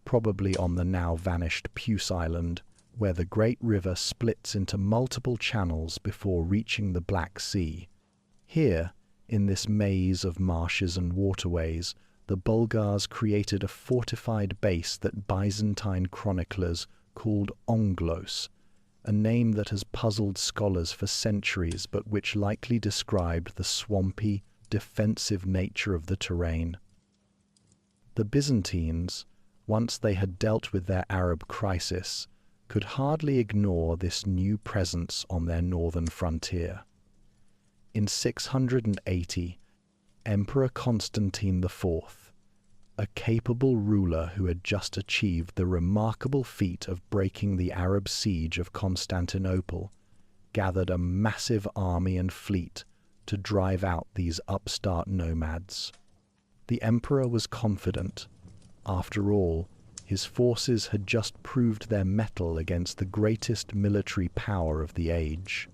probably on the now vanished Puce Island, where the great river splits into multiple channels before reaching the Black Sea. Here, in this maze of marshes and waterways, the Bulgars created a fortified base that Byzantine chroniclers called Onglos, a name that has puzzled scholars for centuries but which likely described the swampy, defensive nature of the terrain. The Byzantines, once they had dealt with their Arab crisis, could hardly ignore this new presence on their northern frontier. In 680, Emperor Constantine IV, a capable ruler who had just achieved the remarkable feat of breaking the Arab siege of Constantinople, gathered a massive army and fleet to drive out these upstart nomads. The emperor was confident. After all, his forces had just proved their mettle against the greatest military power of the age.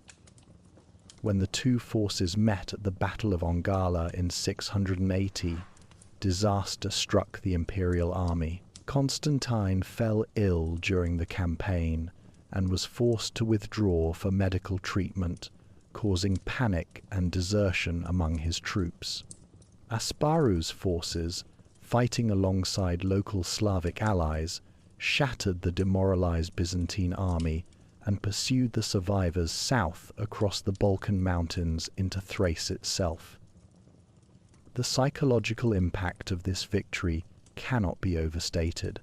When the two forces met at the Battle of Ongala in 680, disaster struck the imperial army. Constantine fell ill during the campaign and was forced to withdraw for medical treatment, causing panic and desertion among his troops. Asparuh's forces, fighting alongside local Slavic allies, shattered the demoralized Byzantine army and pursued the survivors south across the Balkan mountains into Thrace itself. The psychological impact of this victory cannot be overstated.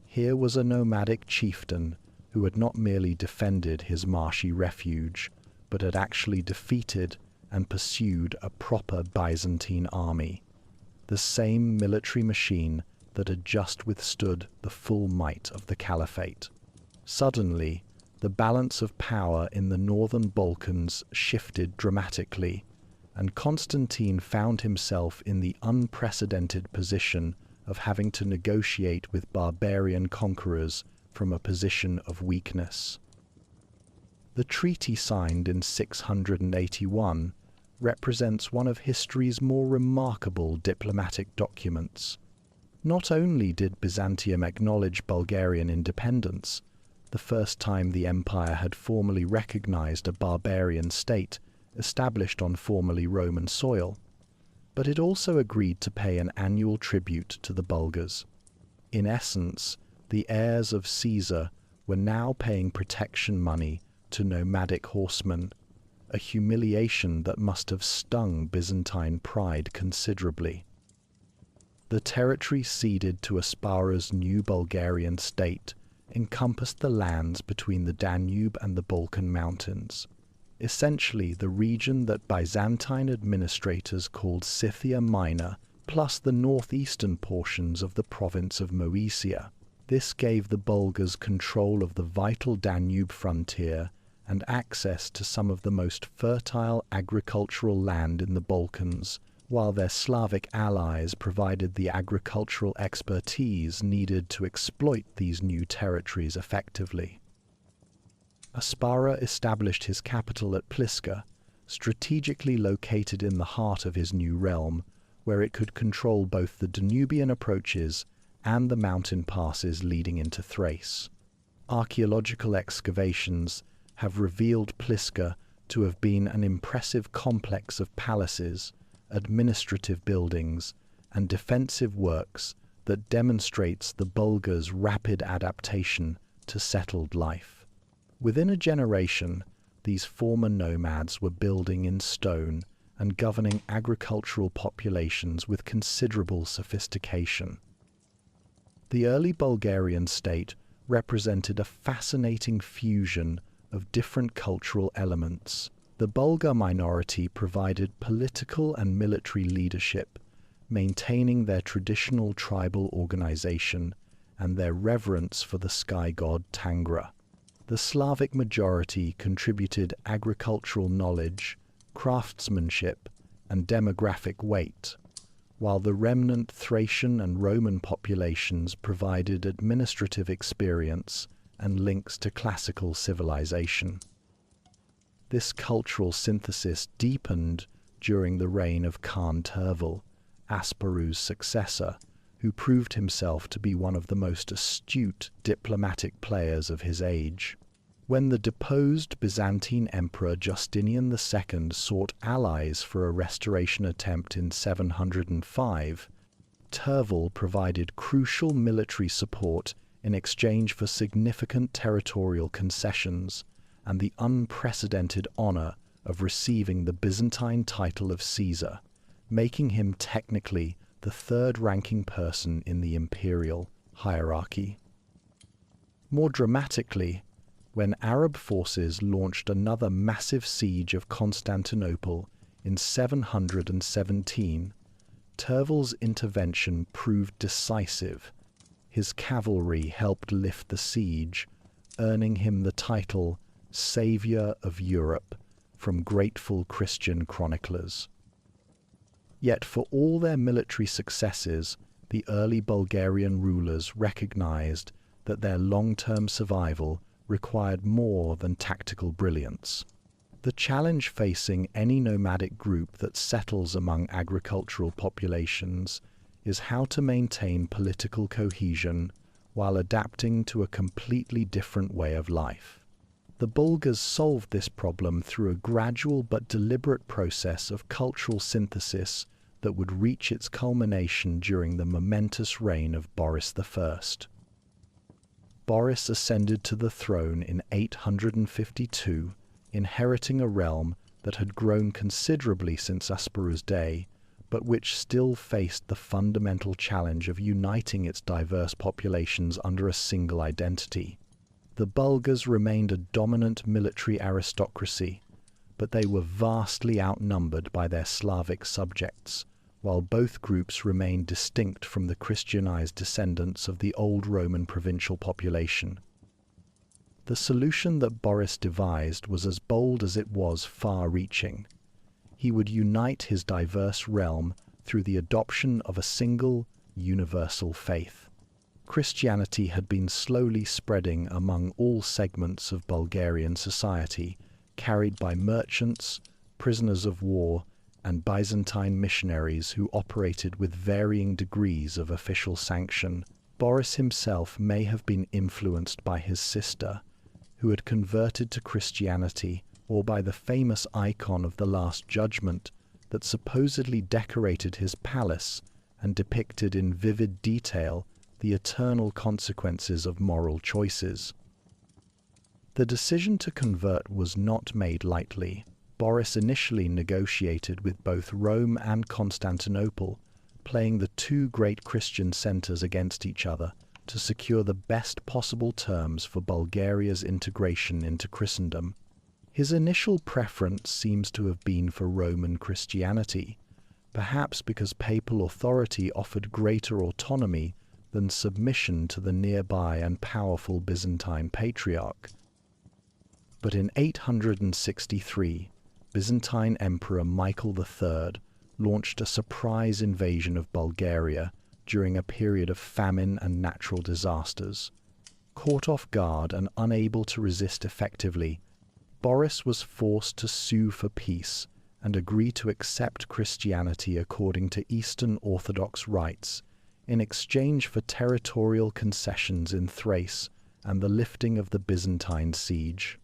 Here was a nomadic chieftain who had not merely defended his marshy refuge, but had actually defeated and pursued a proper Byzantine army, the same military machine that had just withstood the full might of the Caliphate. Suddenly, the balance of power in the northern Balkans shifted dramatically, and Constantine found himself in the unprecedented position of having to negotiate with barbarian conquerors from a position of weakness. The treaty signed in 681 represents one of history's more remarkable diplomatic documents. Not only did Byzantium acknowledge Bulgarian independence, the first time the empire had formally recognized a barbarian state established on formerly Roman soil, but it also agreed to pay an annual tribute to the Bulgars. In essence, the heirs of Caesar were now paying protection money to nomadic horsemen, a humiliation that must have stung Byzantine pride considerably. The territory ceded to Asparuh's new Bulgarian state encompassed the lands between the Danube and the Balkan Mountains. essentially the region that Byzantine administrators called Scythia Minor, plus the northeastern portions of the province of Moesia. This gave the Bulgars control of the vital Danube frontier and access to some of the most fertile agricultural land in the Balkans, while their Slavic allies provided the agricultural expertise needed to exploit these new territories effectively. Aspara established his capital at Pliska, strategically located in the heart of his new realm, where it could control both the Danubian approaches and the mountain passes leading into Thrace. Archaeological excavations have revealed Pliska to have been an impressive complex of palaces, administrative buildings, and defensive works that demonstrates the Bulgars' rapid adaptation to settled life. Within a generation, these former nomads were building in stone and governing agricultural populations with considerable sophistication. The early Bulgarian state represented a fascinating fusion of different cultural elements. The Bulgar minority provided political and military leadership, maintaining their traditional tribal organization and their reverence for the sky god Tangra. The Slavic majority contributed agricultural knowledge, craftsmanship, and demographic weight, while the remnant Thracian and Roman populations provided administrative experience and links to classical civilization. This cultural synthesis deepened during the reign of Khan Tervel, Asparuh's successor, who proved himself to be one of the most astute diplomatic players of his age. When the deposed Byzantine Emperor Justinian II sought allies for a restoration attempt in 705, Tervel provided crucial military support in exchange for significant territorial concessions and the unprecedented honor of receiving the Byzantine title of Caesar, making him technically the third-ranking person in the imperial hierarchy. More dramatically, when Arab forces launched another massive siege of Constantinople in 717, Tervel's intervention proved decisive. His cavalry helped lift the siege, earning him the title Savior of Europe from grateful Christian chroniclers. Yet for all their military successes, the early Bulgarian rulers recognized that their long-term survival required more than tactical brilliance. The challenge facing any nomadic group that settles among agricultural populations is how to maintain political cohesion while adapting to a completely different way of life. The Bulgars solved this problem through a gradual but deliberate process of cultural synthesis that would reach its culmination during the momentous reign of Boris I. Boris ascended to the throne in 852, inheriting a realm that had grown considerably since Asparuh's day, but which still faced the fundamental challenge of uniting its diverse populations under a single identity. The Bulgars remained a dominant military aristocracy, but they were vastly outnumbered by their Slavic subjects, while both groups remained distinct from the Christianized descendants of the old Roman provincial population. The solution that Boris devised was as bold as it was far-reaching. He would unite his diverse realm through the adoption of a single, universal faith. Christianity had been slowly spreading among all segments of Bulgarian society, carried by merchants, prisoners of war, and Byzantine missionaries who operated with varying degrees of official sanction. Boris himself may have been influenced by his sister, who had converted to Christianity, or by the famous icon of the Last Judgment that supposedly decorated his palace and depicted in vivid detail the eternal consequences of moral choices. The decision to convert was not made lightly. Boris initially negotiated with both Rome and Constantinople, playing the two great Christian centers against each other to secure the best possible terms for Bulgaria's integration into Christendom. His initial preference seems to have been for Roman Christianity, perhaps because papal authority offered greater autonomy than submission to the nearby and powerful Byzantine patriarch. But in 863, Byzantine Emperor Michael III launched a surprise invasion of Bulgaria during a period of famine and natural disasters. Caught off guard and unable to resist effectively, Boris was forced to sue for peace and agree to accept Christianity according to Eastern Orthodox rites in exchange for territorial concessions in Thrace and the lifting of the Byzantine siege.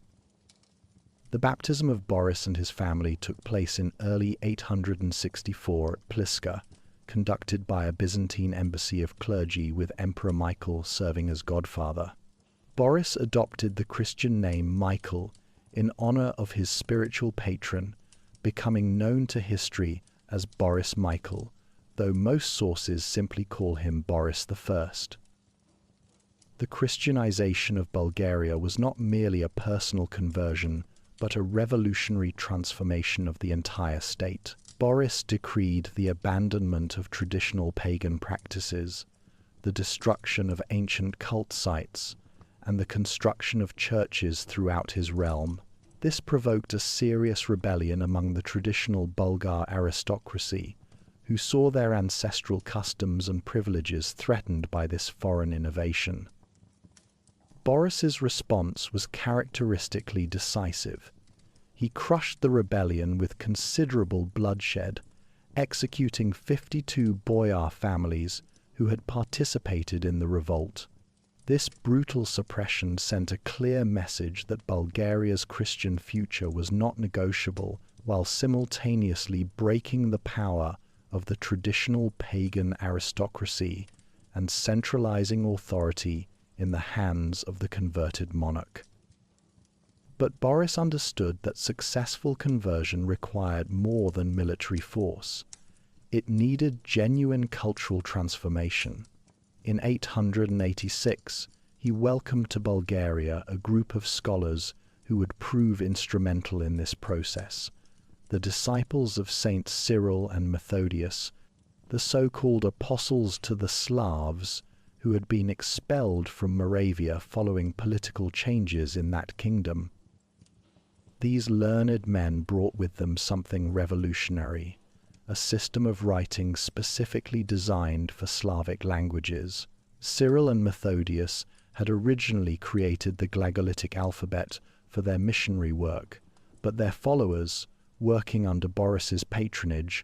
The baptism of Boris and his family took place in early 864 at Pliska, conducted by a Byzantine embassy of clergy with Emperor Michael serving as godfather. Boris adopted the Christian name Michael in honor of his spiritual patron, becoming known to history as Boris Michael, though most sources simply call him Boris I. The Christianization of Bulgaria was not merely a personal conversion, but a revolutionary transformation of the entire state. Boris decreed the abandonment of traditional pagan practices, the destruction of ancient cult sites, and the construction of churches throughout his realm. This provoked a serious rebellion among the traditional Bulgar aristocracy, who saw their ancestral customs and privileges threatened by this foreign innovation. Boris's response was characteristically decisive. He crushed the rebellion with considerable bloodshed, executing 52 boyar families who had participated in the revolt. This brutal suppression sent a clear message that Bulgaria's Christian future was not negotiable, while simultaneously breaking the power of the traditional pagan aristocracy and centralizing authority in the hands of the converted monarch. But Boris understood that successful conversion required more than military force. It needed genuine cultural transformation. In 886, he welcomed to Bulgaria a group of scholars who would prove instrumental in this process: the disciples of Saints Cyril and Methodius, the so-called apostles to the Slavs, who had been expelled from Moravia following political changes in that kingdom. These learned men brought with them something revolutionary: a system of writing specifically designed for Slavic languages. Cyril and Methodius had originally created the Glagolitic alphabet for their missionary work, but their followers, working under Boris's patronage,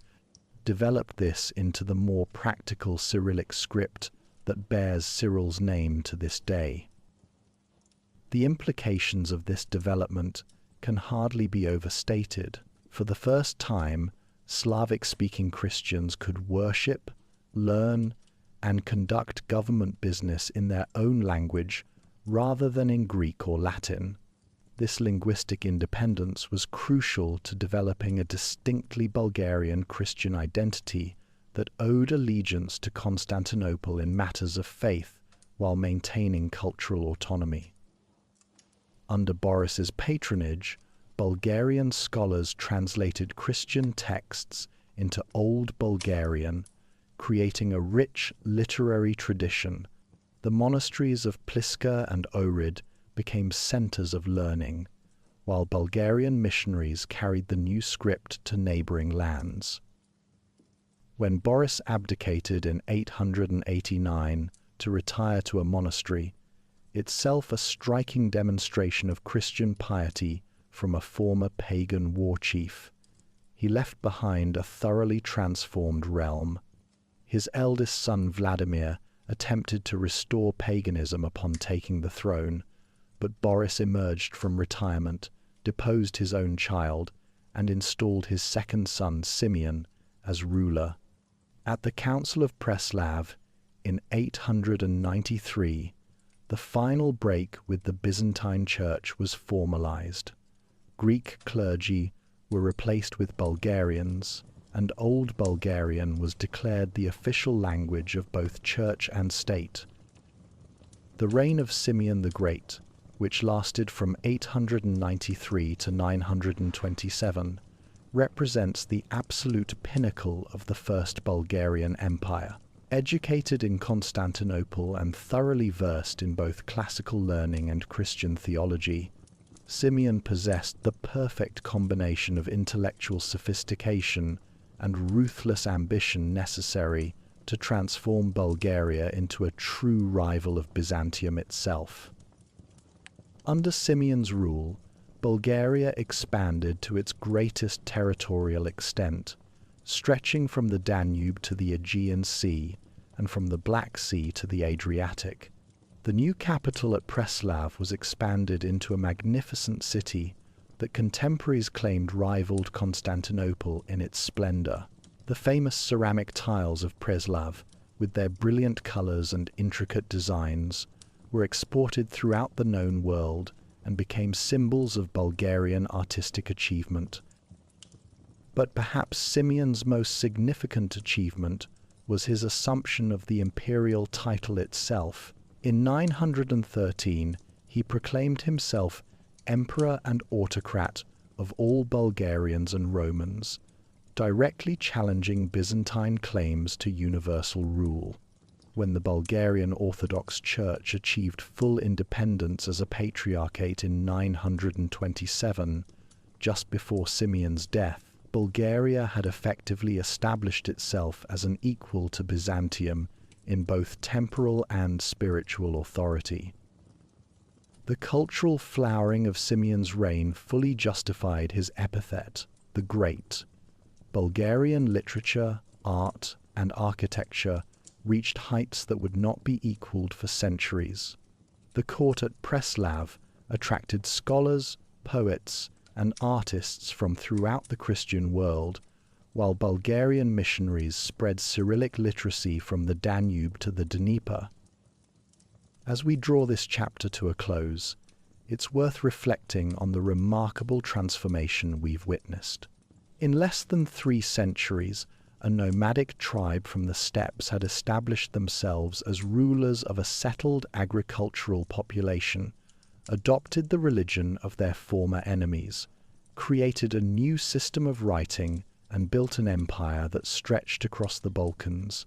developed this into the more practical Cyrillic script that bears Cyril's name to this day. The implications of this development can hardly be overstated. For the first time, Slavic-speaking Christians could worship, learn, and conduct government business in their own language rather than in Greek or Latin. This linguistic independence was crucial to developing a distinctly Bulgarian Christian identity that owed allegiance to Constantinople in matters of faith while maintaining cultural autonomy. Under Boris's patronage, Bulgarian scholars translated Christian texts into Old Bulgarian, creating a rich literary tradition. The monasteries of Pliska and Ohrid became centers of learning, while Bulgarian missionaries carried the new script to neighboring lands. When Boris abdicated in 889 to retire to a monastery, itself a striking demonstration of Christian piety from a former pagan war chief, he left behind a thoroughly transformed realm. His eldest son Vladimir attempted to restore paganism upon taking the throne, but Boris emerged from retirement, deposed his own child, and installed his second son Simeon as ruler. At the Council of Preslav in 893, the final break with the Byzantine Church was formalized. Greek clergy were replaced with Bulgarians, and Old Bulgarian was declared the official language of both church and state. The reign of Simeon the Great, which lasted from 893 to 927, represents the absolute pinnacle of the First Bulgarian Empire. Educated in Constantinople and thoroughly versed in both classical learning and Christian theology, Simeon possessed the perfect combination of intellectual sophistication and ruthless ambition necessary to transform Bulgaria into a true rival of Byzantium itself. Under Simeon's rule, Bulgaria expanded to its greatest territorial extent, stretching from the Danube to the Aegean Sea and from the Black Sea to the Adriatic. The new capital at Preslav was expanded into a magnificent city that contemporaries claimed rivaled Constantinople in its splendor. The famous ceramic tiles of Preslav, with their brilliant colors and intricate designs, were exported throughout the known world and became symbols of Bulgarian artistic achievement. But perhaps Simeon's most significant achievement was his assumption of the imperial title itself. In 913, he proclaimed himself emperor and autocrat of all Bulgarians and Romans, directly challenging Byzantine claims to universal rule. When the Bulgarian Orthodox Church achieved full independence as a patriarchate in 927, just before Simeon's death, Bulgaria had effectively established itself as an equal to Byzantium in both temporal and spiritual authority. The cultural flowering of Simeon's reign fully justified his epithet, the Great. Bulgarian literature, art, and architecture reached heights that would not be equaled for centuries. The court at Preslav attracted scholars, poets, and artists from throughout the Christian world, while Bulgarian missionaries spread Cyrillic literacy from the Danube to the Dnieper. As we draw this chapter to a close, it's worth reflecting on the remarkable transformation we've witnessed. In less than 3 centuries, a nomadic tribe from the steppes had established themselves as rulers of a settled agricultural population, adopted the religion of their former enemies, created a new system of writing, and built an empire that stretched across the Balkans.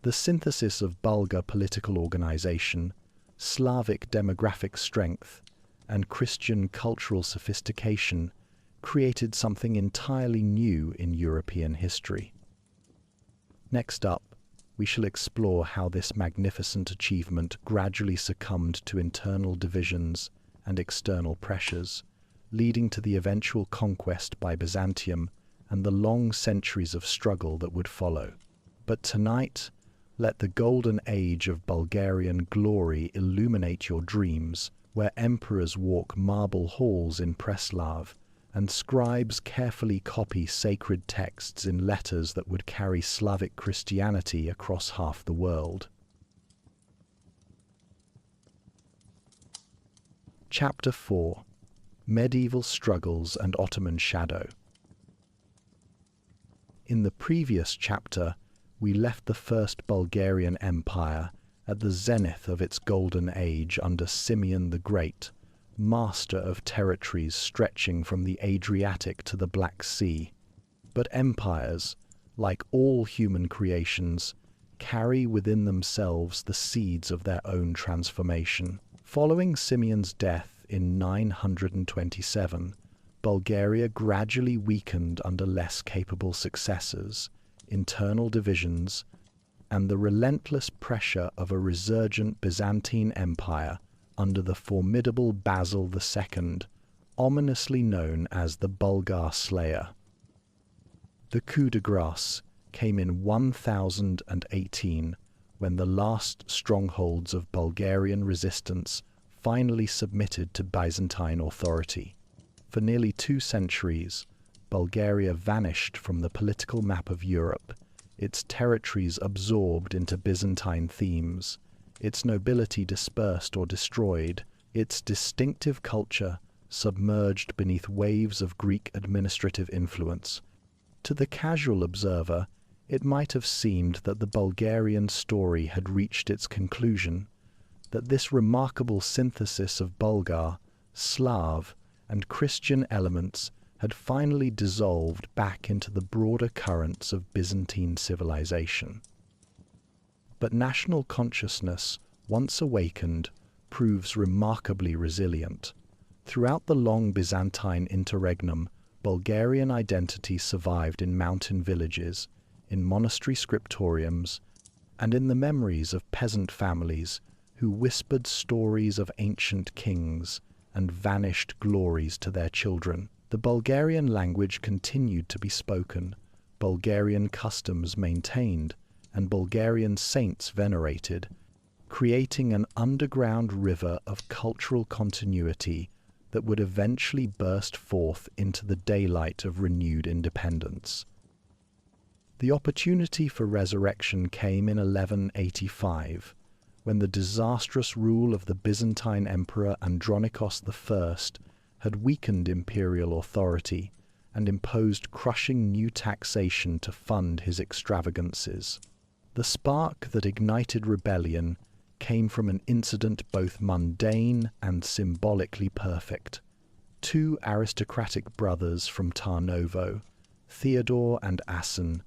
The synthesis of Bulgar political organization, Slavic demographic strength, and Christian cultural sophistication created something entirely new in European history. Next up, we shall explore how this magnificent achievement gradually succumbed to internal divisions and external pressures, leading to the eventual conquest by Byzantium and the long centuries of struggle that would follow. But tonight, let the golden age of Bulgarian glory illuminate your dreams, where emperors walk marble halls in Preslav, and scribes carefully copy sacred texts in letters that would carry Slavic Christianity across half the world. Chapter 4: Medieval Struggles and Ottoman Shadow. In the previous chapter, we left the First Bulgarian Empire at the zenith of its golden age under Simeon the Great, master of territories stretching from the Adriatic to the Black Sea. But empires, like all human creations, carry within themselves the seeds of their own transformation. Following Simeon's death in 927, Bulgaria gradually weakened under less capable successors, internal divisions, and the relentless pressure of a resurgent Byzantine Empire under the formidable Basil II, ominously known as the Bulgar Slayer. The coup de grace came in 1018, when the last strongholds of Bulgarian resistance finally submitted to Byzantine authority. For nearly 2 centuries, Bulgaria vanished from the political map of Europe, its territories absorbed into Byzantine themes, its nobility dispersed or destroyed, its distinctive culture submerged beneath waves of Greek administrative influence. To the casual observer, it might have seemed that the Bulgarian story had reached its conclusion, that this remarkable synthesis of Bulgar, Slav, and Christian elements had finally dissolved back into the broader currents of Byzantine civilization. But national consciousness, once awakened, proves remarkably resilient. Throughout the long Byzantine interregnum, Bulgarian identity survived in mountain villages, in monastery scriptoriums, and in the memories of peasant families who whispered stories of ancient kings and vanished glories to their children. The Bulgarian language continued to be spoken, Bulgarian customs maintained, and Bulgarian saints venerated, creating an underground river of cultural continuity that would eventually burst forth into the daylight of renewed independence. The opportunity for resurrection came in 1185, when the disastrous rule of the Byzantine Emperor Andronikos I had weakened imperial authority and imposed crushing new taxation to fund his extravagances. The spark that ignited rebellion came from an incident both mundane and symbolically perfect. Two aristocratic brothers from Tarnovo, Theodore and Asen,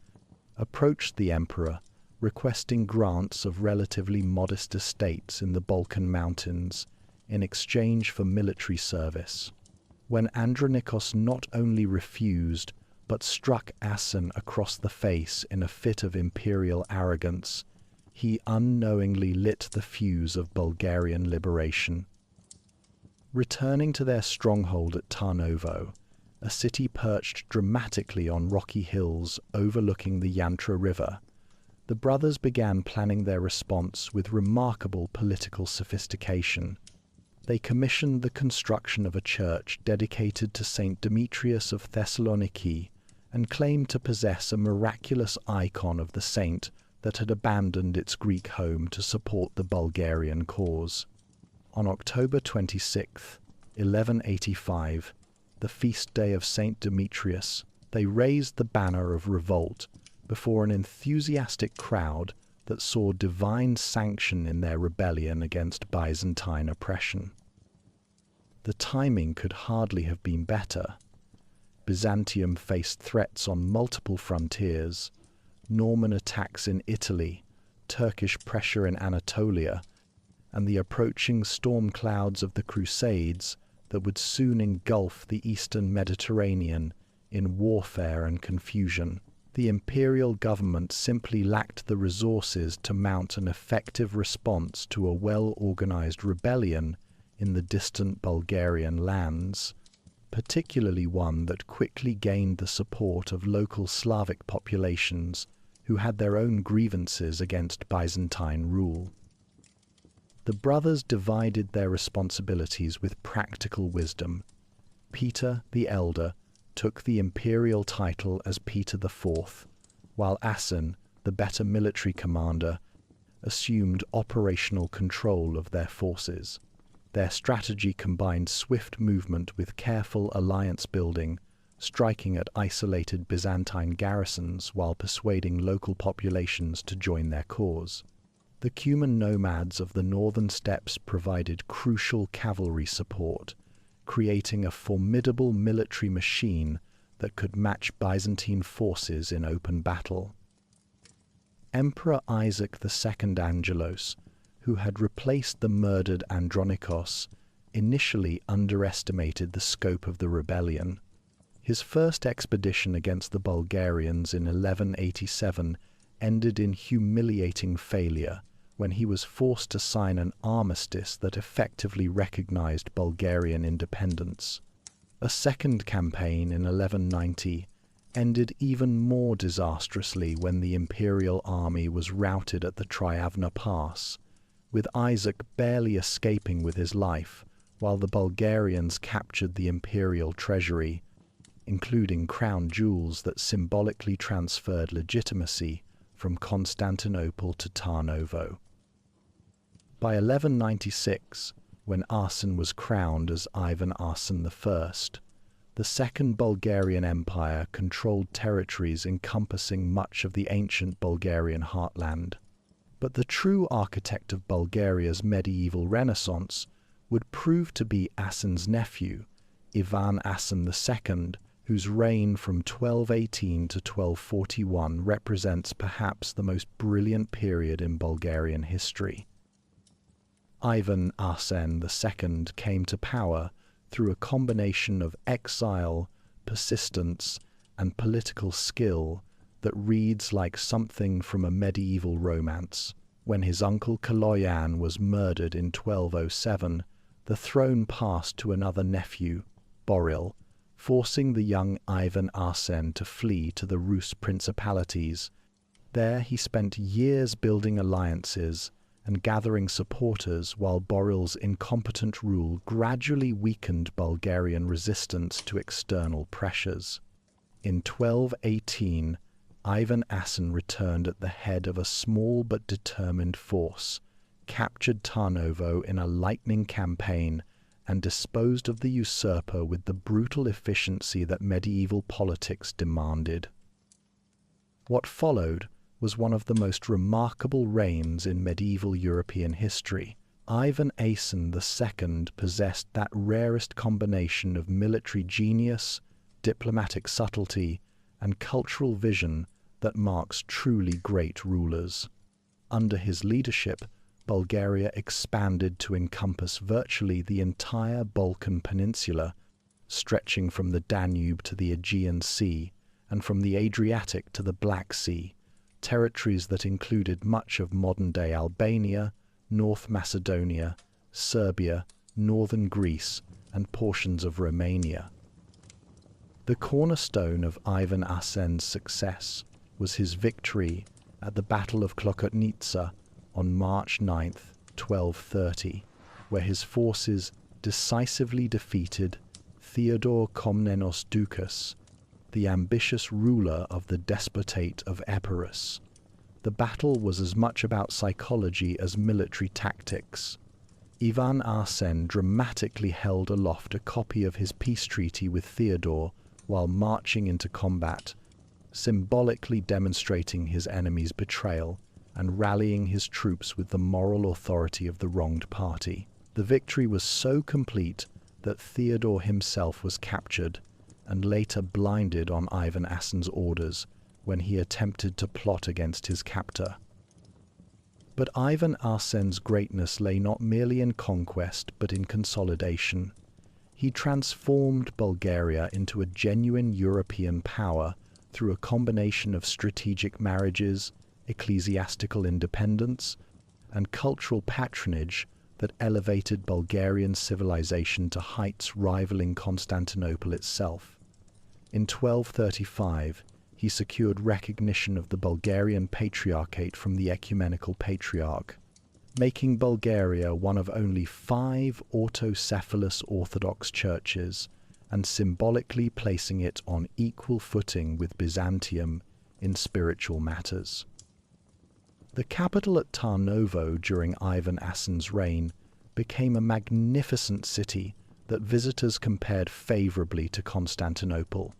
approached the emperor, requesting grants of relatively modest estates in the Balkan mountains in exchange for military service. When Andronikos not only refused, but struck Asen across the face in a fit of imperial arrogance, he unknowingly lit the fuse of Bulgarian liberation. Returning to their stronghold at Tarnovo, a city perched dramatically on rocky hills overlooking the Yantra River, the brothers began planning their response with remarkable political sophistication. They commissioned the construction of a church dedicated to Saint Demetrius of Thessaloniki and claimed to possess a miraculous icon of the saint that had abandoned its Greek home to support the Bulgarian cause. On October 26, 1185, the feast day of Saint Demetrius, they raised the banner of revolt before an enthusiastic crowd that saw divine sanction in their rebellion against Byzantine oppression. The timing could hardly have been better. Byzantium faced threats on multiple frontiers: Norman attacks in Italy, Turkish pressure in Anatolia, and the approaching storm clouds of the Crusades that would soon engulf the eastern Mediterranean in warfare and confusion. The imperial government simply lacked the resources to mount an effective response to a well-organized rebellion in the distant Bulgarian lands, particularly one that quickly gained the support of local Slavic populations who had their own grievances against Byzantine rule. The brothers divided their responsibilities with practical wisdom. Peter the Elder took the imperial title as Peter IV, while Asen, the better military commander, assumed operational control of their forces. Their strategy combined swift movement with careful alliance building, striking at isolated Byzantine garrisons while persuading local populations to join their cause. The Cuman nomads of the northern steppes provided crucial cavalry support, creating a formidable military machine that could match Byzantine forces in open battle. Emperor Isaac II Angelos, who had replaced the murdered Andronikos, initially underestimated the scope of the rebellion. His first expedition against the Bulgarians in 1187 ended in humiliating failure when he was forced to sign an armistice that effectively recognized Bulgarian independence. A second campaign in 1190 ended even more disastrously when the imperial army was routed at the Triavna Pass, with Isaac barely escaping with his life, while the Bulgarians captured the imperial treasury, including crown jewels that symbolically transferred legitimacy from Constantinople to Tarnovo. By 1196, when Asen was crowned as Ivan Asen I, the Second Bulgarian Empire controlled territories encompassing much of the ancient Bulgarian heartland. But the true architect of Bulgaria's medieval Renaissance would prove to be Asen's nephew, Ivan Asen II, whose reign from 1218 to 1241 represents perhaps the most brilliant period in Bulgarian history. Ivan Asen II came to power through a combination of exile, persistence, and political skill that reads like something from a medieval romance. When his uncle Kaloyan was murdered in 1207, the throne passed to another nephew, Boril, forcing the young Ivan Asen to flee to the Rus principalities. There he spent years building alliances and gathering supporters, while Boril's incompetent rule gradually weakened Bulgarian resistance to external pressures. In 1218, Ivan Asen returned at the head of a small but determined force, captured Tarnovo in a lightning campaign, and disposed of the usurper with the brutal efficiency that medieval politics demanded. What followed was one of the most remarkable reigns in medieval European history. Ivan Asen II possessed that rarest combination of military genius, diplomatic subtlety, and cultural vision that marks truly great rulers. Under his leadership, Bulgaria expanded to encompass virtually the entire Balkan peninsula, stretching from the Danube to the Aegean Sea and from the Adriatic to the Black Sea, territories that included much of modern-day Albania, North Macedonia, Serbia, northern Greece, and portions of Romania. The cornerstone of Ivan Asen's success was his victory at the Battle of Klokotnitsa on March 9, 1230, where his forces decisively defeated Theodore Komnenos Doukas, the ambitious ruler of the Despotate of Epirus. The battle was as much about psychology as military tactics. Ivan Asen dramatically held aloft a copy of his peace treaty with Theodore while marching into combat, symbolically demonstrating his enemy's betrayal and rallying his troops with the moral authority of the wronged party. The victory was so complete that Theodore himself was captured and later blinded on Ivan Asen's orders when he attempted to plot against his captor. But Ivan Asen's greatness lay not merely in conquest but in consolidation. He transformed Bulgaria into a genuine European power through a combination of strategic marriages, ecclesiastical independence, and cultural patronage that elevated Bulgarian civilization to heights rivaling Constantinople itself. In 1235, he secured recognition of the Bulgarian Patriarchate from the Ecumenical Patriarch, making Bulgaria one of only 5 autocephalous Orthodox churches and symbolically placing it on equal footing with Byzantium in spiritual matters. The capital at Tarnovo during Ivan Asen's reign became a magnificent city that visitors compared favorably to Constantinople.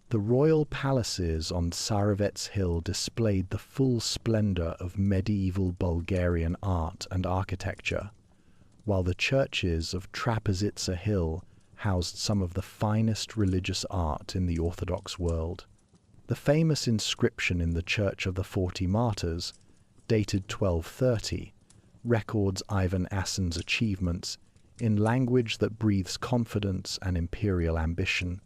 The royal palaces on Tsarevets Hill displayed the full splendor of medieval Bulgarian art and architecture, while the churches of Trapezitsa Hill housed some of the finest religious art in the Orthodox world. The famous inscription in the Church of the 40 Martyrs, dated 1230, records Ivan Asen's achievements in language that breathes confidence and imperial ambition.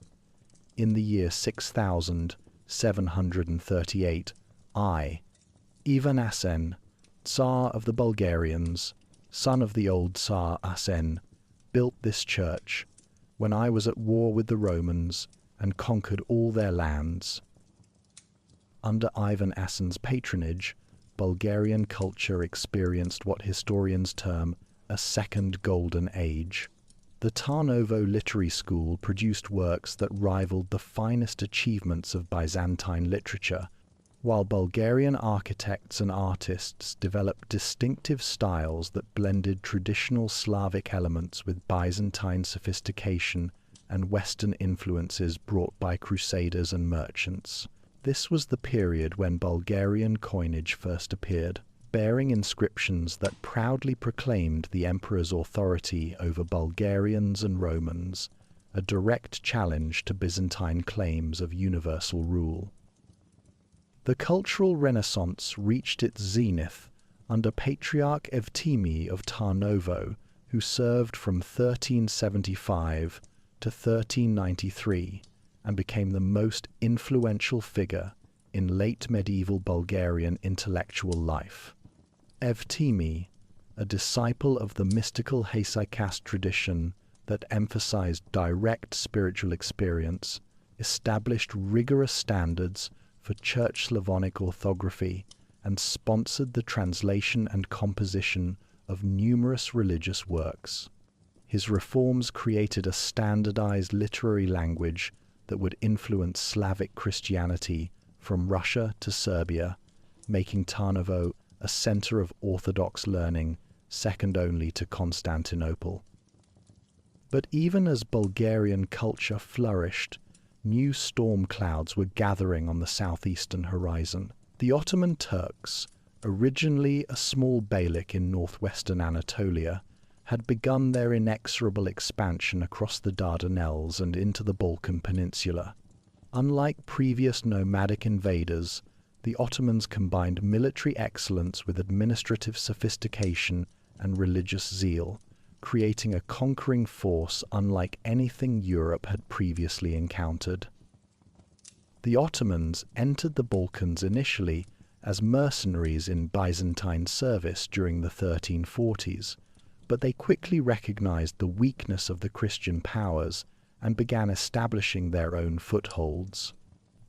In the year 6738, I, Ivan Asen, Tsar of the Bulgarians, son of the old Tsar Asen, built this church when I was at war with the Romans and conquered all their lands. Under Ivan Asen's patronage, Bulgarian culture experienced what historians term a second golden age. The Tarnovo Literary School produced works that rivaled the finest achievements of Byzantine literature, while Bulgarian architects and artists developed distinctive styles that blended traditional Slavic elements with Byzantine sophistication and Western influences brought by crusaders and merchants. This was the period when Bulgarian coinage first appeared. bearing inscriptions that proudly proclaimed the emperor's authority over Bulgarians and Romans, a direct challenge to Byzantine claims of universal rule. The cultural renaissance reached its zenith under Patriarch Evtimi of Tarnovo, who served from 1375 to 1393 and became the most influential figure in late medieval Bulgarian intellectual life. Evtimi, a disciple of the mystical Hesychast tradition that emphasized direct spiritual experience, established rigorous standards for Church Slavonic orthography and sponsored the translation and composition of numerous religious works. His reforms created a standardized literary language that would influence Slavic Christianity from Russia to Serbia, making Tarnovo a center of Orthodox learning second only to Constantinople. But even as Bulgarian culture flourished, new storm clouds were gathering on the southeastern horizon. The Ottoman Turks, originally a small beylik in northwestern Anatolia, had begun their inexorable expansion across the Dardanelles and into the Balkan Peninsula. Unlike previous nomadic invaders, the Ottomans combined military excellence with administrative sophistication and religious zeal, creating a conquering force unlike anything Europe had previously encountered. The Ottomans entered the Balkans initially as mercenaries in Byzantine service during the 1340s, but they quickly recognized the weakness of the Christian powers and began establishing their own footholds.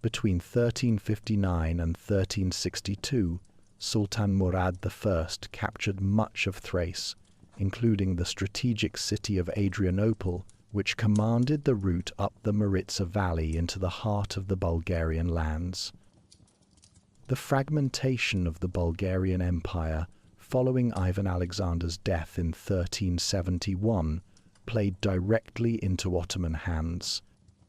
Between 1359 and 1362, Sultan Murad I captured much of Thrace, including the strategic city of Adrianople, which commanded the route up the Maritsa Valley into the heart of the Bulgarian lands. The fragmentation of the Bulgarian Empire following Ivan Alexander's death in 1371 played directly into Ottoman hands.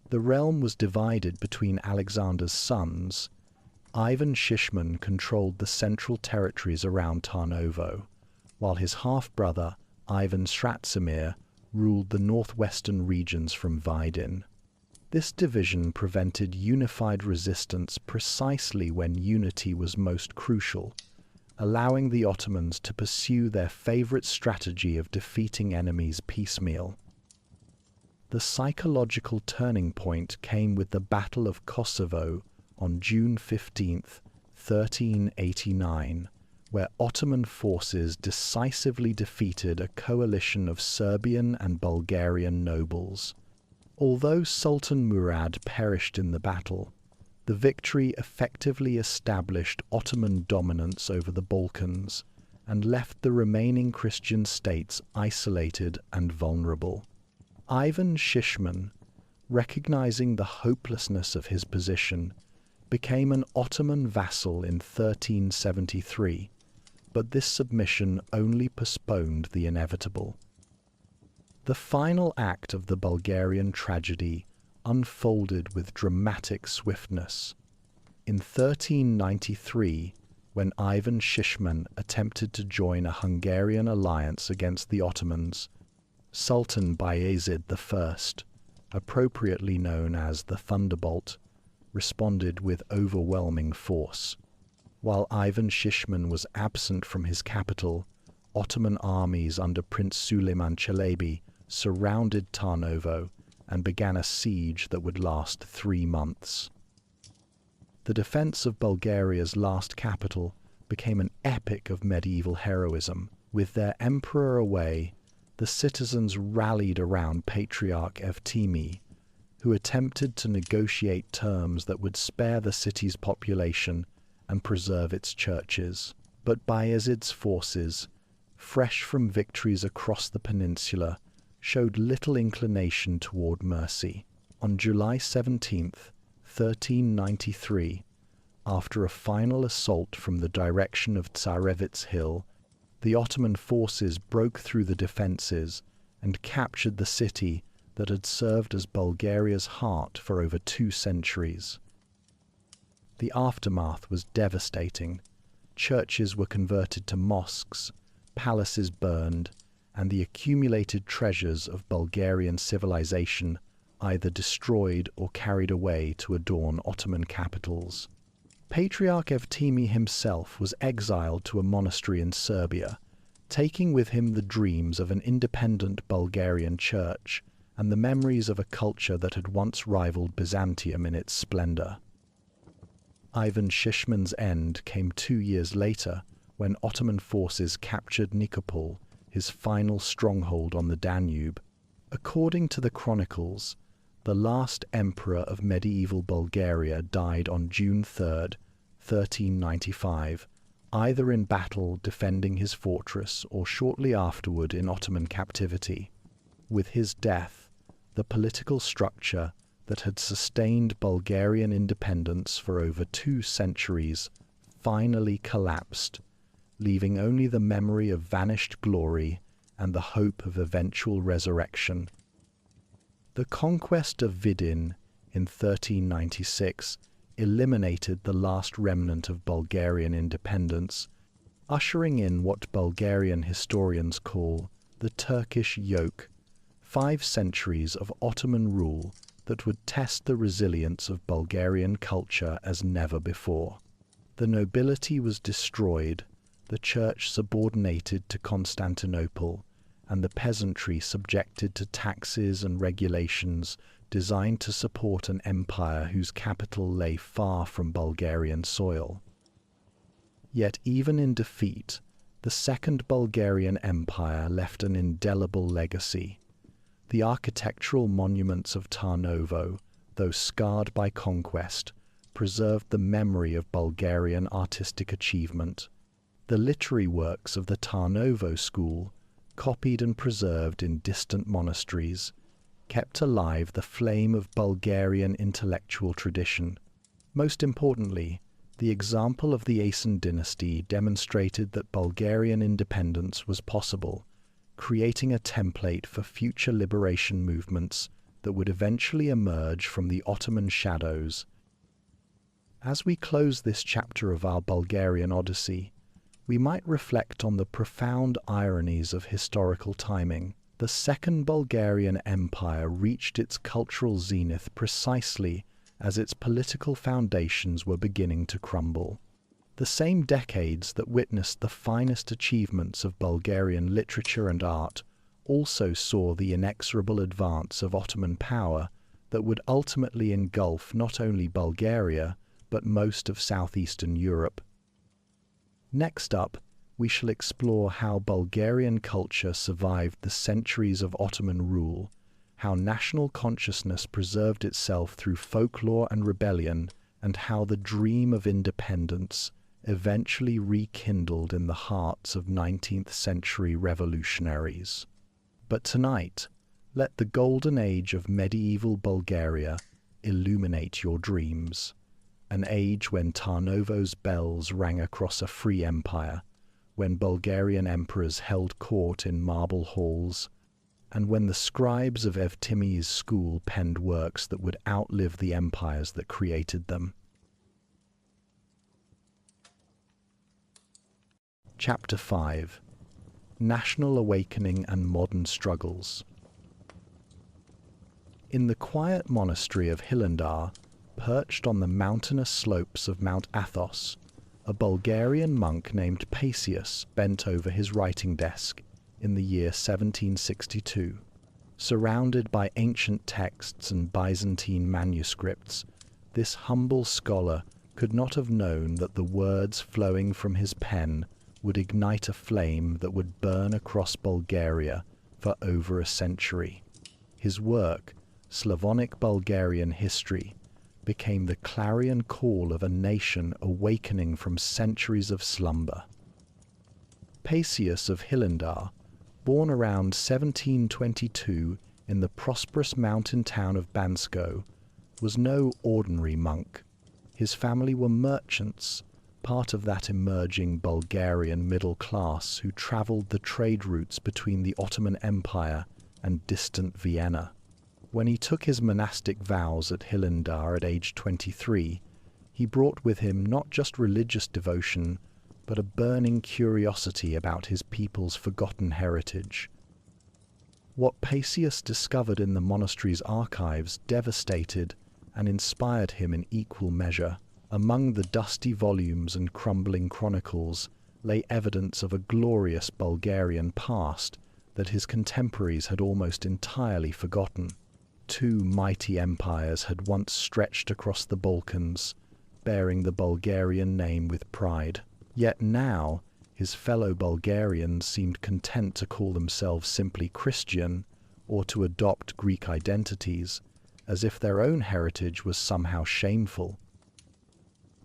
The realm was divided between Alexander's sons. Ivan Shishman controlled the central territories around Tarnovo, while his half-brother Ivan Sratsimir ruled the northwestern regions from Vidin. This division prevented unified resistance precisely when unity was most crucial, allowing the Ottomans to pursue their favorite strategy of defeating enemies piecemeal. The psychological turning point came with the Battle of Kosovo on June 15, 1389, where Ottoman forces decisively defeated a coalition of Serbian and Bulgarian nobles. Although Sultan Murad perished in the battle, the victory effectively established Ottoman dominance over the Balkans and left the remaining Christian states isolated and vulnerable. Ivan Shishman, recognizing the hopelessness of his position, became an Ottoman vassal in 1373, but this submission only postponed the inevitable. The final act of the Bulgarian tragedy unfolded with dramatic swiftness. In 1393, when Ivan Shishman attempted to join a Hungarian alliance against the Ottomans, Sultan Bayezid I, appropriately known as the Thunderbolt, responded with overwhelming force. While Ivan Shishman was absent from his capital, Ottoman armies under Prince Suleiman Çelebi surrounded Tarnovo and began a siege that would last 3 months. The defense of Bulgaria's last capital became an epic of medieval heroism. With their emperor away, the citizens rallied around Patriarch Evtimi, who attempted to negotiate terms that would spare the city's population and preserve its churches. But Bayezid's forces, fresh from victories across the peninsula, showed little inclination toward mercy. On July 17, 1393, after a final assault from the direction of Tsarevits Hill, the Ottoman forces broke through the defenses and captured the city that had served as Bulgaria's heart for over 2 centuries. The aftermath was devastating. Churches were converted to mosques, palaces burned, and the accumulated treasures of Bulgarian civilization either destroyed or carried away to adorn Ottoman capitals. Patriarch Evtimi himself was exiled to a monastery in Serbia, taking with him the dreams of an independent Bulgarian church and the memories of a culture that had once rivaled Byzantium in its splendor. Ivan Shishman's end came 2 years later when Ottoman forces captured Nikopol, his final stronghold on the Danube. According to the chronicles, the last emperor of medieval Bulgaria died on June 3, 1395, either in battle defending his fortress or shortly afterward in Ottoman captivity. With his death, the political structure that had sustained Bulgarian independence for over 2 centuries finally collapsed, leaving only the memory of vanished glory and the hope of eventual resurrection. The conquest of Vidin in 1396 eliminated the last remnant of Bulgarian independence, ushering in what Bulgarian historians call the Turkish yoke, 5 centuries of Ottoman rule that would test the resilience of Bulgarian culture as never before. The nobility was destroyed, the church subordinated to Constantinople, and the peasantry subjected to taxes and regulations designed to support an empire whose capital lay far from Bulgarian soil. Yet even in defeat, the Second Bulgarian Empire left an indelible legacy. The architectural monuments of Tarnovo, though scarred by conquest, preserved the memory of Bulgarian artistic achievement. The literary works of the Tarnovo school, copied and preserved in distant monasteries, kept alive the flame of Bulgarian intellectual tradition. Most importantly, the example of the Asen dynasty demonstrated that Bulgarian independence was possible, creating a template for future liberation movements that would eventually emerge from the Ottoman shadows. As we close this chapter of our Bulgarian Odyssey, we might reflect on the profound ironies of historical timing. The Second Bulgarian Empire reached its cultural zenith precisely as its political foundations were beginning to crumble. The same decades that witnessed the finest achievements of Bulgarian literature and art also saw the inexorable advance of Ottoman power that would ultimately engulf not only Bulgaria, but most of southeastern Europe. Next up, we shall explore how Bulgarian culture survived the centuries of Ottoman rule, how national consciousness preserved itself through folklore and rebellion, and how the dream of independence eventually rekindled in the hearts of 19th century revolutionaries. But tonight, let the golden age of medieval Bulgaria illuminate your dreams. An age when Tarnovo's bells rang across a free empire, when Bulgarian emperors held court in marble halls, and when the scribes of Evtimi's school penned works that would outlive the empires that created them. Chapter 5: National Awakening and Modern Struggles. In the quiet monastery of Hilandar, perched on the mountainous slopes of Mount Athos, a Bulgarian monk named Paisius bent over his writing desk in the year 1762. Surrounded by ancient texts and Byzantine manuscripts, this humble scholar could not have known that the words flowing from his pen would ignite a flame that would burn across Bulgaria for over a century. His work, Slavonic Bulgarian History, became the clarion call of a nation awakening from centuries of slumber. Paisius of Hilandar, born around 1722 in the prosperous mountain town of Bansko, was no ordinary monk. His family were merchants, part of that emerging Bulgarian middle class who travelled the trade routes between the Ottoman Empire and distant Vienna. When he took his monastic vows at Hilandar at age 23, he brought with him not just religious devotion, but a burning curiosity about his people's forgotten heritage. What Paisius discovered in the monastery's archives devastated and inspired him in equal measure. Among the dusty volumes and crumbling chronicles lay evidence of a glorious Bulgarian past that his contemporaries had almost entirely forgotten. Two mighty empires had once stretched across the Balkans, bearing the Bulgarian name with pride. Yet now, his fellow Bulgarians seemed content to call themselves simply Christian or to adopt Greek identities, as if their own heritage was somehow shameful.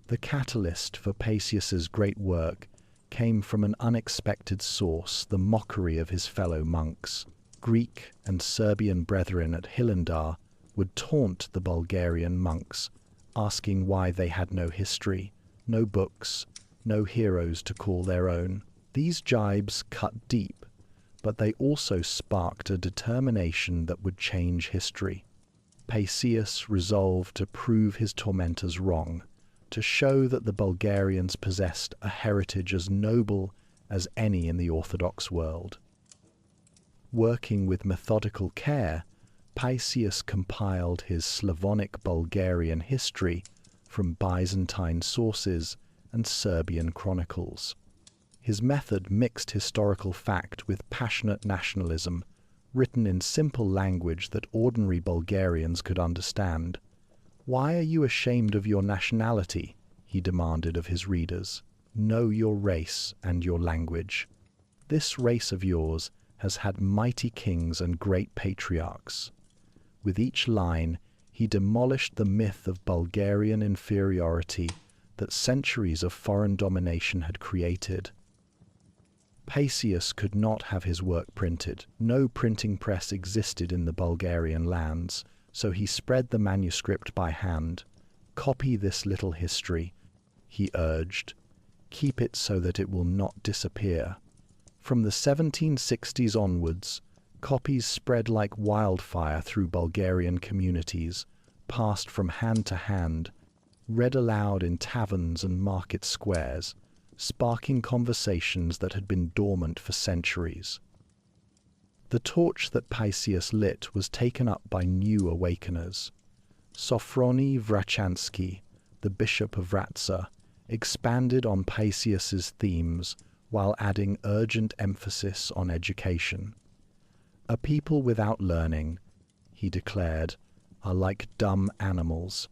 The catalyst for Paisius's great work came from an unexpected source, the mockery of his fellow monks. Greek and Serbian brethren at Hilandar would taunt the Bulgarian monks, asking why they had no history, no books, no heroes to call their own. These jibes cut deep, but they also sparked a determination that would change history. Paisius resolved to prove his tormentors wrong, to show that the Bulgarians possessed a heritage as noble as any in the Orthodox world. Working with methodical care, Paisius compiled his Slavonic Bulgarian history from Byzantine sources and Serbian chronicles. His method mixed historical fact with passionate nationalism, written in simple language that ordinary Bulgarians could understand. "Why are you ashamed of your nationality?" he demanded of his readers. "Know your race and your language. This race of yours has had mighty kings and great patriarchs." With each line, he demolished the myth of Bulgarian inferiority that centuries of foreign domination had created. Paisius could not have his work printed. No printing press existed in the Bulgarian lands, so he spread the manuscript by hand. "Copy this little history," he urged. "Keep it so that it will not disappear." From the 1760s onwards, copies spread like wildfire through Bulgarian communities, passed from hand to hand, read aloud in taverns and market squares, sparking conversations that had been dormant for centuries. The torch that Paisius lit was taken up by new awakeners. Sofroni Vrachansky, the Bishop of Vratsa, expanded on Paisius's themes while adding urgent emphasis on education. "A people without learning," he declared, "are like dumb animals."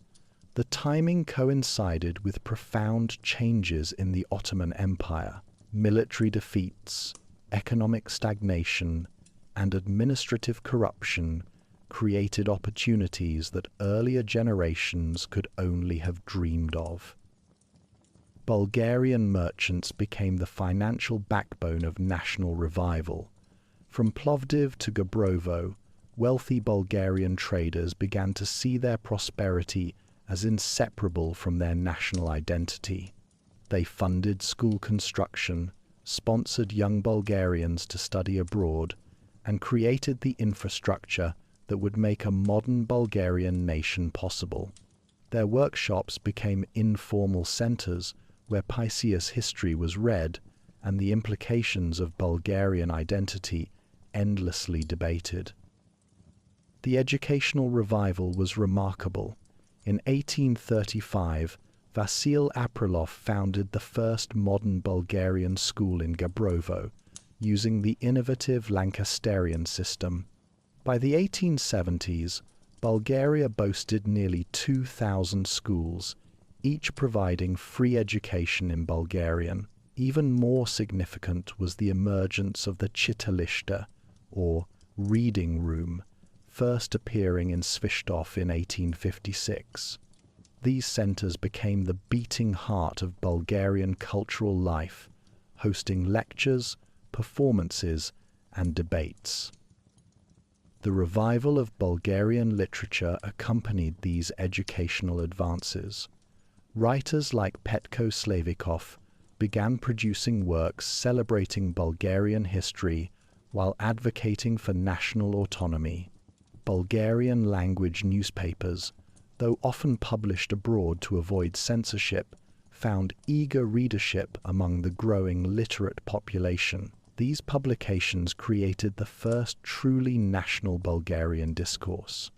The timing coincided with profound changes in the Ottoman Empire. Military defeats, economic stagnation, and administrative corruption created opportunities that earlier generations could only have dreamed of. Bulgarian merchants became the financial backbone of national revival. From Plovdiv to Gabrovo, wealthy Bulgarian traders began to see their prosperity as inseparable from their national identity. They funded school construction, sponsored young Bulgarians to study abroad, and created the infrastructure that would make a modern Bulgarian nation possible. Their workshops became informal centers where Paisius history was read and the implications of Bulgarian identity endlessly debated. The educational revival was remarkable. In 1835, Vasil Aprilov founded the first modern Bulgarian school in Gabrovo, using the innovative Lancasterian system. By the 1870s, Bulgaria boasted nearly 2,000 schools, each providing free education in Bulgarian. Even more significant was the emergence of the Chitalishta, or reading room, first appearing in Svistov in 1856. These centers became the beating heart of Bulgarian cultural life, hosting lectures, performances, and debates. The revival of Bulgarian literature accompanied these educational advances. Writers like Petko Slavikov began producing works celebrating Bulgarian history while advocating for national autonomy. Bulgarian language newspapers, though often published abroad to avoid censorship, found eager readership among the growing literate population. These publications created the first truly national Bulgarian discourse.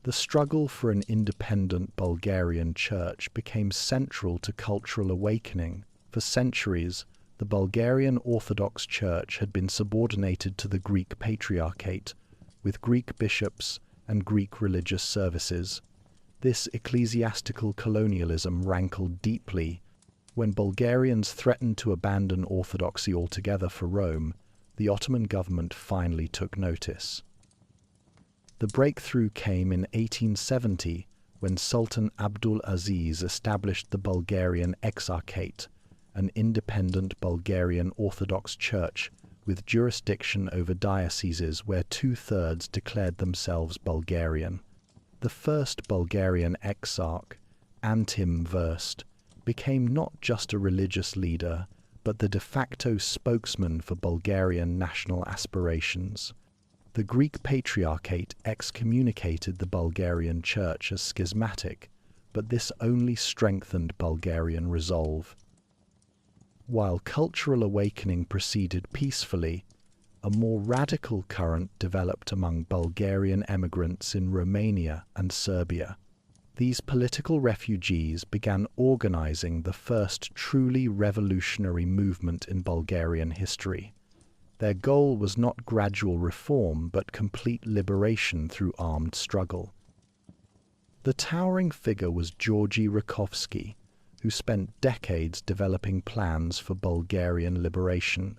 The struggle for an independent Bulgarian church became central to cultural awakening. For centuries, the Bulgarian Orthodox Church had been subordinated to the Greek Patriarchate, with Greek bishops and Greek religious services. This ecclesiastical colonialism rankled deeply. When Bulgarians threatened to abandon orthodoxy altogether for Rome, the Ottoman government finally took notice. The breakthrough came in 1870 when Sultan Abdul Aziz established the Bulgarian Exarchate, an independent Bulgarian Orthodox Church with jurisdiction over dioceses where 2/3 declared themselves Bulgarian. The first Bulgarian Exarch, Antim Verst, became not just a religious leader, but the de facto spokesman for Bulgarian national aspirations. The Greek Patriarchate excommunicated the Bulgarian Church as schismatic, but this only strengthened Bulgarian resolve. While cultural awakening proceeded peacefully, a more radical current developed among Bulgarian emigrants in Romania and Serbia. These political refugees began organizing the first truly revolutionary movement in Bulgarian history. Their goal was not gradual reform, but complete liberation through armed struggle. The towering figure was Georgy Rakovsky, who spent decades developing plans for Bulgarian liberation.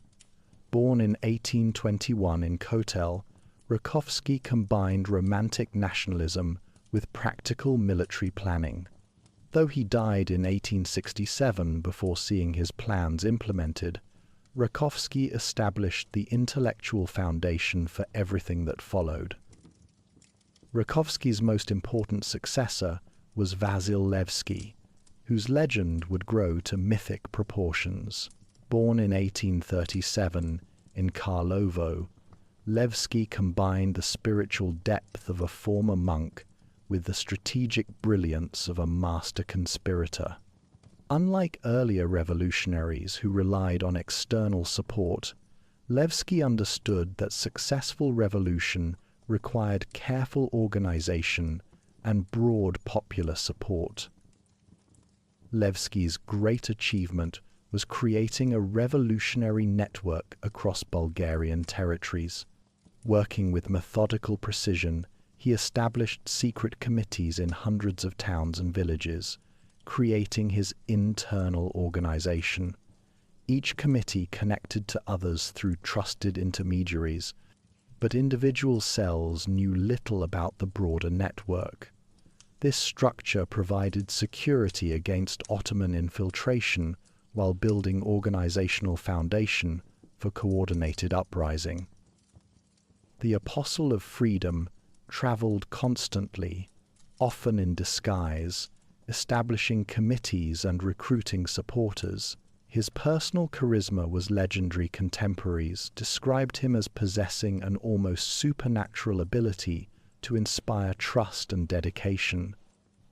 Born in 1821 in Kotel, Rakovsky combined romantic nationalism with practical military planning. Though he died in 1867 before seeing his plans implemented, Rakovsky established the intellectual foundation for everything that followed. Rakovsky's most important successor was Vasil Levski, whose legend would grow to mythic proportions. Born in 1837 in Karlovo, Levski combined the spiritual depth of a former monk with the strategic brilliance of a master conspirator. Unlike earlier revolutionaries who relied on external support, Levski understood that successful revolution required careful organization and broad popular support. Levski's great achievement was creating a revolutionary network across Bulgarian territories. Working with methodical precision, he established secret committees in hundreds of towns and villages, creating his internal organization. Each committee connected to others through trusted intermediaries, but individual cells knew little about the broader network. This structure provided security against Ottoman infiltration while building organizational foundation for coordinated uprising. The Apostle of Freedom traveled constantly, often in disguise, establishing committees and recruiting supporters. His personal charisma was legendary. Contemporaries described him as possessing an almost supernatural ability to inspire trust and dedication.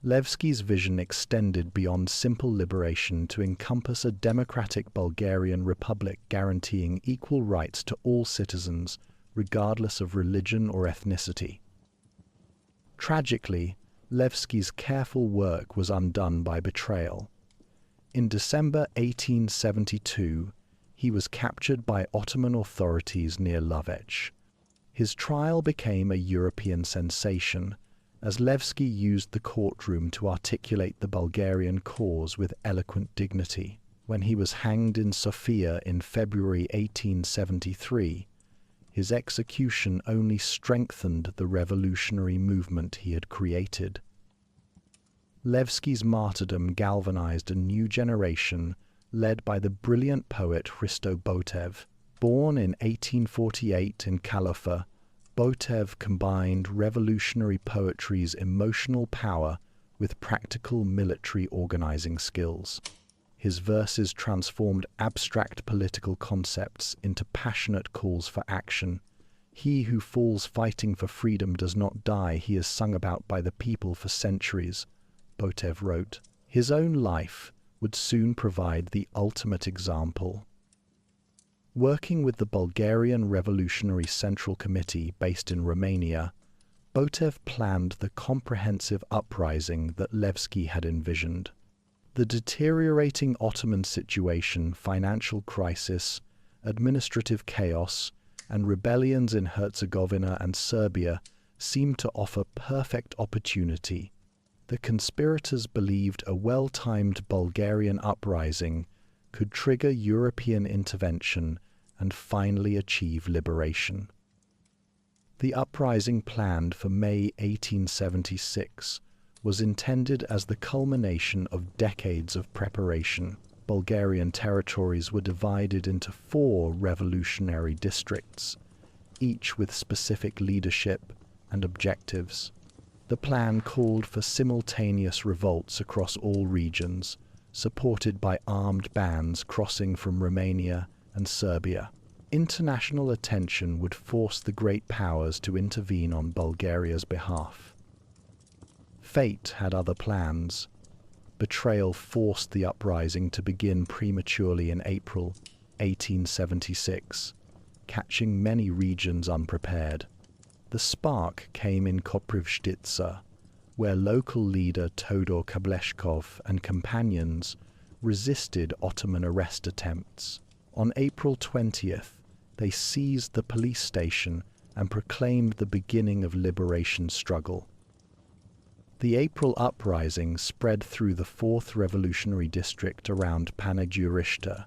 Levski's vision extended beyond simple liberation to encompass a democratic Bulgarian republic guaranteeing equal rights to all citizens, regardless of religion or ethnicity. Tragically, Levski's careful work was undone by betrayal. In December 1872, he was captured by Ottoman authorities near Lovech. His trial became a European sensation, as Levski used the courtroom to articulate the Bulgarian cause with eloquent dignity. When he was hanged in Sofia in February 1873, his execution only strengthened the revolutionary movement he had created. Levski's martyrdom galvanized a new generation led by the brilliant poet Hristo Botev. Born in 1848 in Kalofa, Botev combined revolutionary poetry's emotional power with practical military organizing skills. His verses transformed abstract political concepts into passionate calls for action. He who falls fighting for freedom does not die, he is sung about by the people for centuries, Botev wrote. His own life, would soon provide the ultimate example. Working with the Bulgarian Revolutionary Central Committee based in Romania, Botev planned the comprehensive uprising that Levski had envisioned. The deteriorating Ottoman situation, financial crisis, administrative chaos, and rebellions in Herzegovina and Serbia seemed to offer perfect opportunity. The conspirators believed a well-timed Bulgarian uprising could trigger European intervention and finally achieve liberation. The uprising planned for May 1876 was intended as the culmination of decades of preparation. Bulgarian territories were divided into 4 revolutionary districts, each with specific leadership and objectives. The plan called for simultaneous revolts across all regions, supported by armed bands crossing from Romania and Serbia. International attention would force the great powers to intervene on Bulgaria's behalf. Fate had other plans. Betrayal forced the uprising to begin prematurely in April 1876, catching many regions unprepared. The spark came in Koprivshtitsa, where local leader Todor Kableshkov and companions resisted Ottoman arrest attempts. On April 20th, they seized the police station and proclaimed the beginning of liberation struggle. The April uprising spread through the 4th Revolutionary District around Panegyurishte,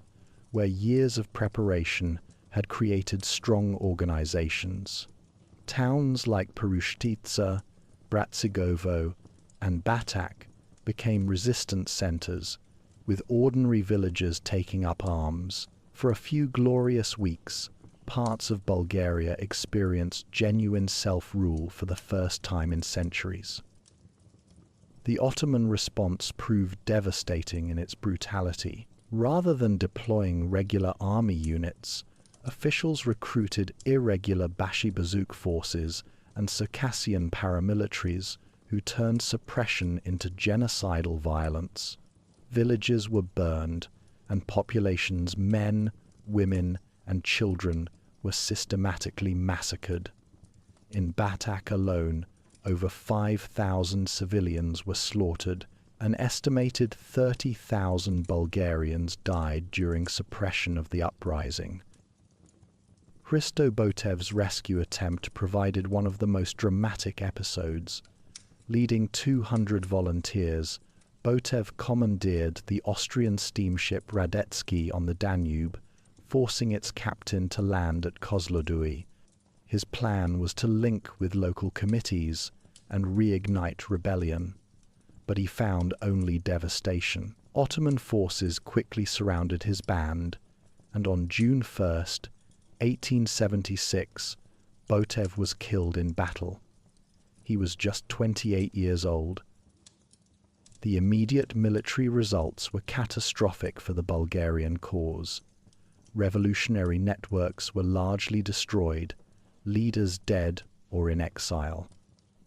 where years of preparation had created strong organizations. Towns like Perushtitsa, Bratsigovo, and Batak became resistance centers, with ordinary villagers taking up arms. For a few glorious weeks, parts of Bulgaria experienced genuine self-rule for the first time in centuries. The Ottoman response proved devastating in its brutality. Rather than deploying regular army units, officials recruited irregular Bashi-Bazouk forces and Circassian paramilitaries who turned suppression into genocidal violence. Villages were burned, and populations, men, women, and children, were systematically massacred. In Batak alone, over 5,000 civilians were slaughtered. An estimated 30,000 Bulgarians died during suppression of the uprising. Hristo Botev's rescue attempt provided one of the most dramatic episodes. Leading 200 volunteers, Botev commandeered the Austrian steamship Radetzky on the Danube, forcing its captain to land at Kozloduy. His plan was to link with local committees and reignite rebellion, but he found only devastation. Ottoman forces quickly surrounded his band, and on June 1st, 1876, Botev was killed in battle. He was just 28 years old. The immediate military results were catastrophic for the Bulgarian cause. Revolutionary networks were largely destroyed, leaders dead or in exile.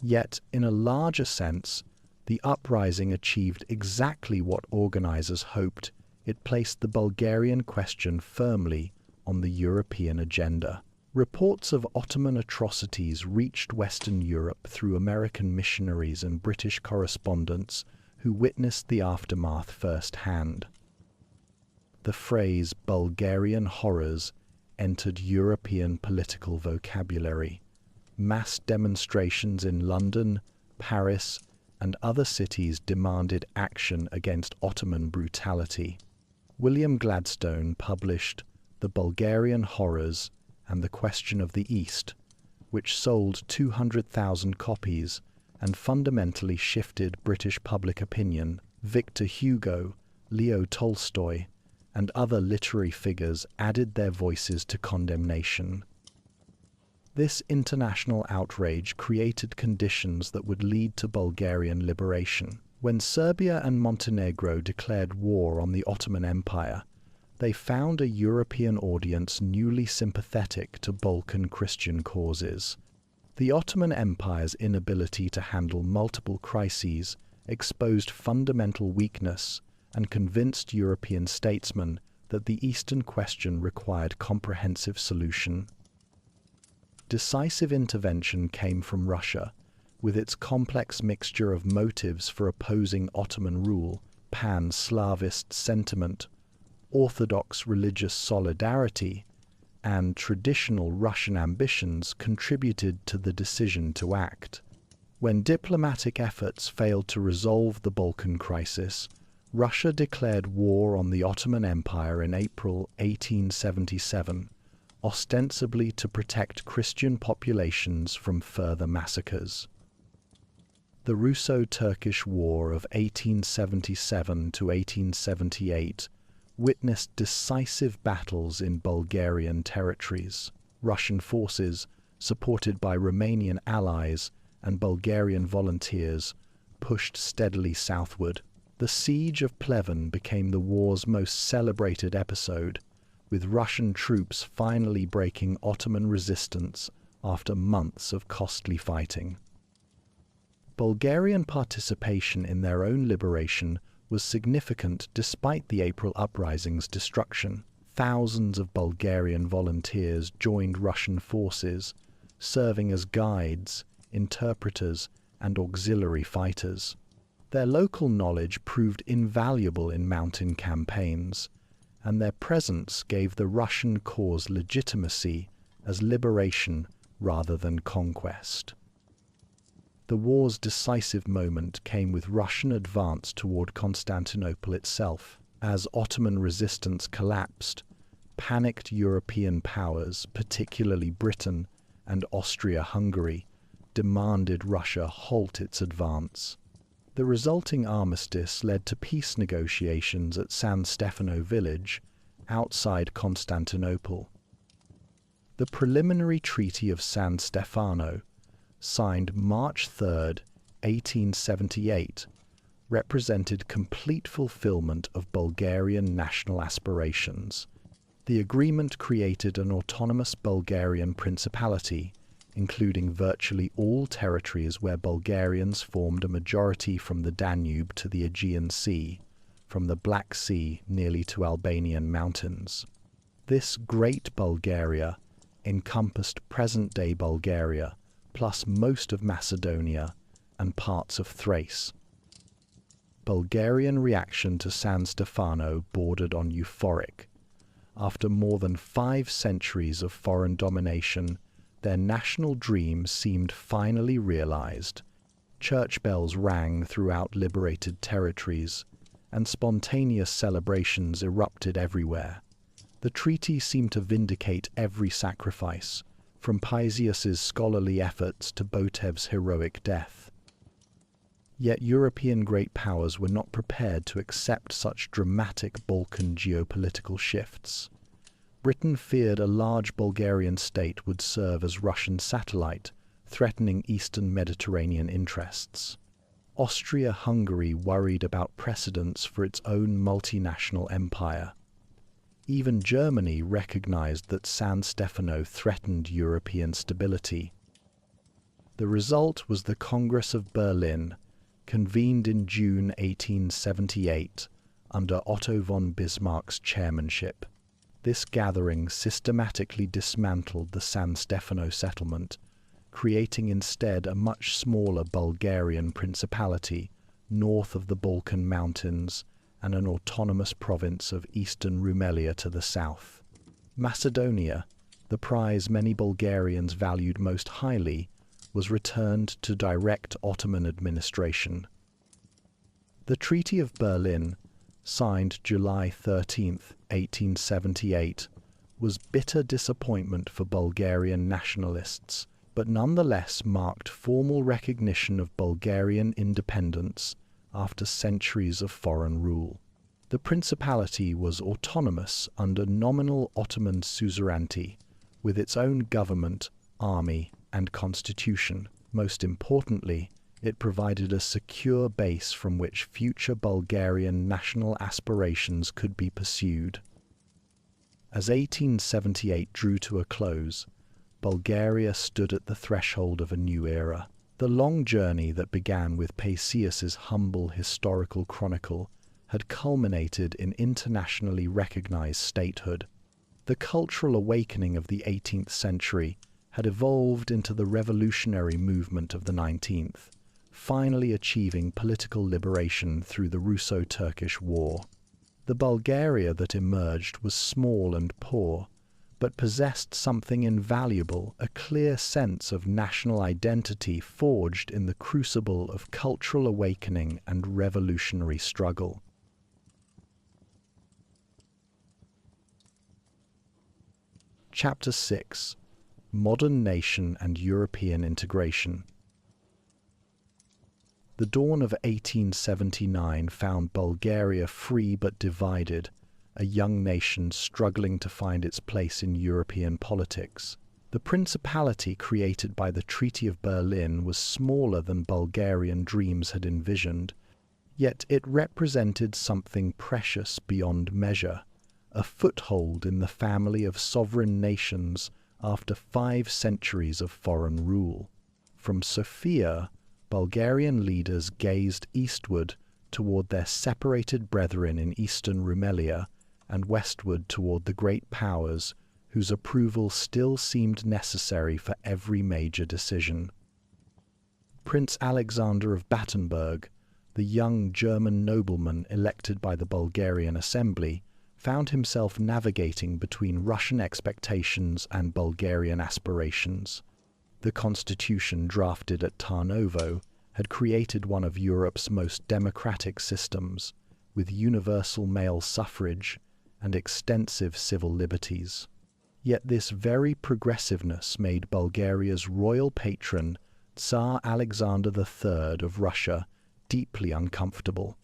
Yet, in a larger sense, the uprising achieved exactly what organizers hoped. It placed the Bulgarian question firmly on the European agenda. Reports of Ottoman atrocities reached Western Europe through American missionaries and British correspondents who witnessed the aftermath firsthand. The phrase Bulgarian horrors entered European political vocabulary. Mass demonstrations in London, Paris, and other cities demanded action against Ottoman brutality. William Gladstone published The Bulgarian Horrors and the Question of the East, which sold 200,000 copies and fundamentally shifted British public opinion. Victor Hugo, Leo Tolstoy, and other literary figures added their voices to condemnation. This international outrage created conditions that would lead to Bulgarian liberation. When Serbia and Montenegro declared war on the Ottoman Empire, they found a European audience newly sympathetic to Balkan Christian causes. The Ottoman Empire's inability to handle multiple crises exposed fundamental weakness and convinced European statesmen that the Eastern question required comprehensive solution. Decisive intervention came from Russia, with its complex mixture of motives for opposing Ottoman rule, pan-Slavist sentiment, orthodox religious solidarity, and traditional Russian ambitions contributed to the decision to act. When diplomatic efforts failed to resolve the Balkan crisis, Russia declared war on the Ottoman Empire in April 1877, ostensibly to protect Christian populations from further massacres. The Russo-Turkish War of 1877 to 1878 witnessed decisive battles in Bulgarian territories. Russian forces, supported by Romanian allies and Bulgarian volunteers, pushed steadily southward. The siege of Pleven became the war's most celebrated episode, with Russian troops finally breaking Ottoman resistance after months of costly fighting. Bulgarian participation in their own liberation was significant despite the April uprising's destruction. Thousands of Bulgarian volunteers joined Russian forces, serving as guides, interpreters, and auxiliary fighters. Their local knowledge proved invaluable in mountain campaigns, and their presence gave the Russian cause legitimacy as liberation rather than conquest. The war's decisive moment came with Russian advance toward Constantinople itself. As Ottoman resistance collapsed, panicked European powers, particularly Britain and Austria-Hungary, demanded Russia halt its advance. The resulting armistice led to peace negotiations at San Stefano village, outside Constantinople. The preliminary Treaty of San Stefano, signed March 3, 1878, represented complete fulfillment of Bulgarian national aspirations. The agreement created an autonomous Bulgarian principality, including virtually all territories where Bulgarians formed a majority from the Danube to the Aegean Sea, from the Black Sea nearly to Albanian mountains. This Great Bulgaria encompassed present-day Bulgaria, plus most of Macedonia and parts of Thrace. Bulgarian reaction to San Stefano bordered on euphoric. After more than 5 centuries of foreign domination, their national dream seemed finally realized. Church bells rang throughout liberated territories, and spontaneous celebrations erupted everywhere. The treaty seemed to vindicate every sacrifice, from Paisius's scholarly efforts to Botev's heroic death. Yet European great powers were not prepared to accept such dramatic Balkan geopolitical shifts. Britain feared a large Bulgarian state would serve as Russian satellite, threatening Eastern Mediterranean interests. Austria-Hungary worried about precedents for its own multinational empire. Even Germany recognized that San Stefano threatened European stability. The result was the Congress of Berlin, convened in June 1878 under Otto von Bismarck's chairmanship. This gathering systematically dismantled the San Stefano settlement, creating instead a much smaller Bulgarian principality north of the Balkan Mountains and an autonomous province of eastern Rumelia to the south. Macedonia, the prize many Bulgarians valued most highly, was returned to direct Ottoman administration. The Treaty of Berlin, signed July 13, 1878, was bitter disappointment for Bulgarian nationalists, but nonetheless marked formal recognition of Bulgarian independence after centuries of foreign rule. The principality was autonomous under nominal Ottoman suzerainty, with its own government, army, and constitution. Most importantly, it provided a secure base from which future Bulgarian national aspirations could be pursued. As 1878 drew to a close, Bulgaria stood at the threshold of a new era. The long journey that began with Paisius's humble historical chronicle had culminated in internationally recognized statehood. The cultural awakening of the 18th century had evolved into the revolutionary movement of the 19th, finally achieving political liberation through the Russo-Turkish War. The Bulgaria that emerged was small and poor, but possessed something invaluable, a clear sense of national identity forged in the crucible of cultural awakening and revolutionary struggle. Chapter 6: Modern Nation and European Integration. The dawn of 1879 found Bulgaria free but divided, a young nation struggling to find its place in European politics. The principality created by the Treaty of Berlin was smaller than Bulgarian dreams had envisioned, yet it represented something precious beyond measure, a foothold in the family of sovereign nations after 5 centuries of foreign rule. From Sofia, Bulgarian leaders gazed eastward toward their separated brethren in eastern Rumelia, and westward toward the great powers whose approval still seemed necessary for every major decision. Prince Alexander of Battenberg, the young German nobleman elected by the Bulgarian Assembly, found himself navigating between Russian expectations and Bulgarian aspirations. The constitution drafted at Tarnovo had created one of Europe's most democratic systems, with universal male suffrage and extensive civil liberties. Yet this very progressiveness made Bulgaria's royal patron, Tsar Alexander III of Russia, deeply uncomfortable.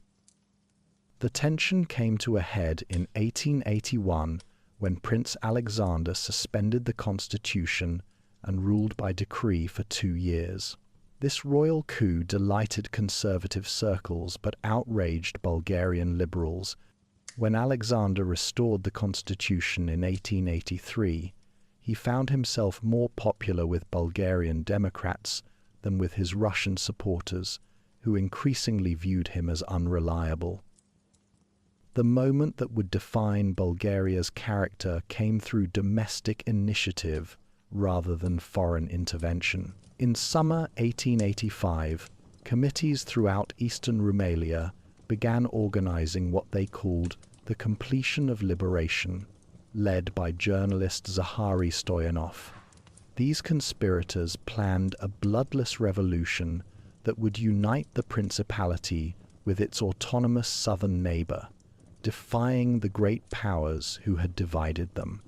The tension came to a head in 1881 when Prince Alexander suspended the constitution and ruled by decree for 2 years. This royal coup delighted conservative circles but outraged Bulgarian liberals. When Alexander restored the constitution in 1883, he found himself more popular with Bulgarian Democrats than with his Russian supporters, who increasingly viewed him as unreliable. The moment that would define Bulgaria's character came through domestic initiative rather than foreign intervention. In summer 1885, committees throughout eastern Rumelia began organizing what they called the Completion of Liberation, led by journalist Zahari Stoyanov. These conspirators planned a bloodless revolution that would unite the principality with its autonomous southern neighbor, defying the great powers who had divided them.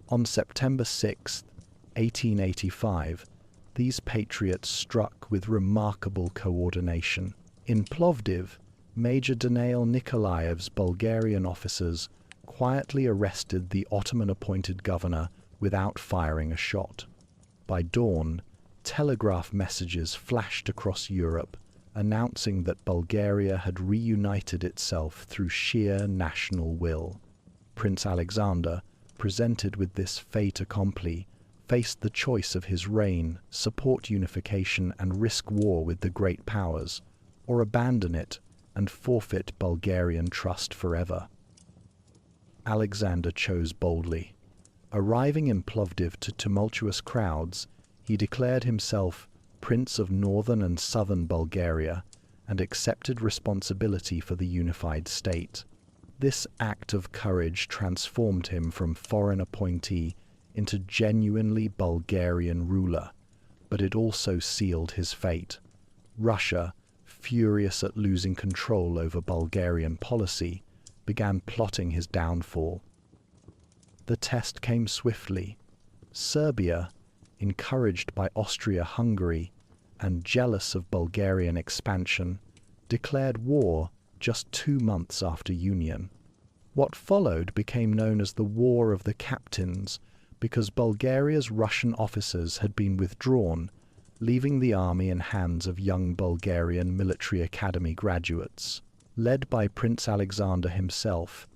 On September 6, 1885, these patriots struck with remarkable coordination. In Plovdiv, Major Daniil Nikolaev's Bulgarian officers quietly arrested the Ottoman-appointed governor without firing a shot. By dawn, telegraph messages flashed across Europe, announcing that Bulgaria had reunited itself through sheer national will. Prince Alexander, presented with this fait accompli, faced the choice of his reign: support unification and risk war with the great powers, or abandon it and forfeit Bulgarian trust forever. Alexander chose boldly. Arriving in Plovdiv to tumultuous crowds, he declared himself Prince of Northern and Southern Bulgaria and accepted responsibility for the unified state. This act of courage transformed him from foreign appointee into genuinely Bulgarian ruler, but it also sealed his fate. Russia, furious at losing control over Bulgarian policy, began plotting his downfall. The test came swiftly. Serbia, encouraged by Austria-Hungary and jealous of Bulgarian expansion, declared war just 2 months after union. What followed became known as the War of the Captains because Bulgaria's Russian officers had been withdrawn, leaving the army in hands of young Bulgarian military academy graduates. Led by Prince Alexander himself,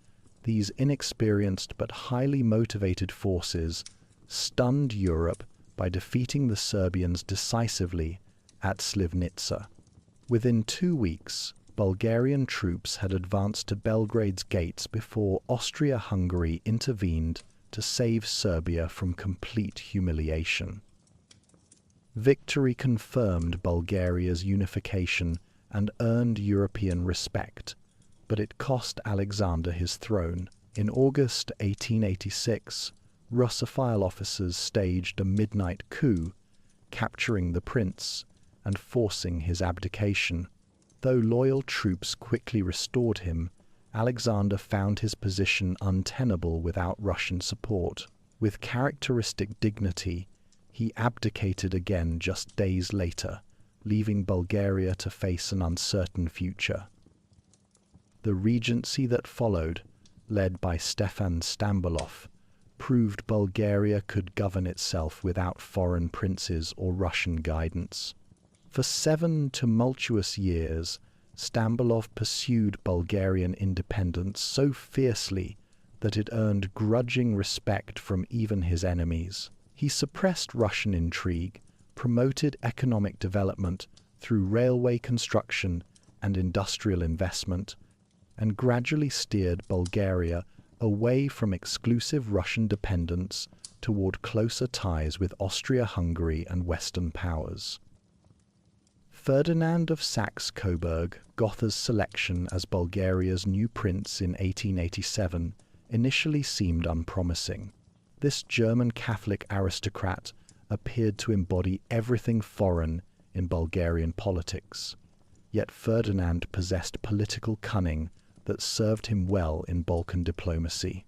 these inexperienced but highly motivated forces stunned Europe by defeating the Serbians decisively at Slivnica. Within 2 weeks, Bulgarian troops had advanced to Belgrade's gates before Austria-Hungary intervened to save Serbia from complete humiliation. Victory confirmed Bulgaria's unification and earned European respect, but it cost Alexander his throne. In August 1886, Russophile officers staged a midnight coup, capturing the prince and forcing his abdication. Though loyal troops quickly restored him, Alexander found his position untenable without Russian support. With characteristic dignity, he abdicated again just days later, leaving Bulgaria to face an uncertain future. The regency that followed, led by Stefan Stambolov, proved Bulgaria could govern itself without foreign princes or Russian guidance. For 7 tumultuous years, Stambolov pursued Bulgarian independence so fiercely that it earned grudging respect from even his enemies. He suppressed Russian intrigue, promoted economic development through railway construction and industrial investment, and gradually steered Bulgaria away from exclusive Russian dependence toward closer ties with Austria-Hungary and Western powers. Ferdinand of Saxe-Coburg, Gotha's selection as Bulgaria's new prince in 1887, initially seemed unpromising. This German Catholic aristocrat appeared to embody everything foreign in Bulgarian politics, yet Ferdinand possessed political cunning that served him well in Balkan diplomacy.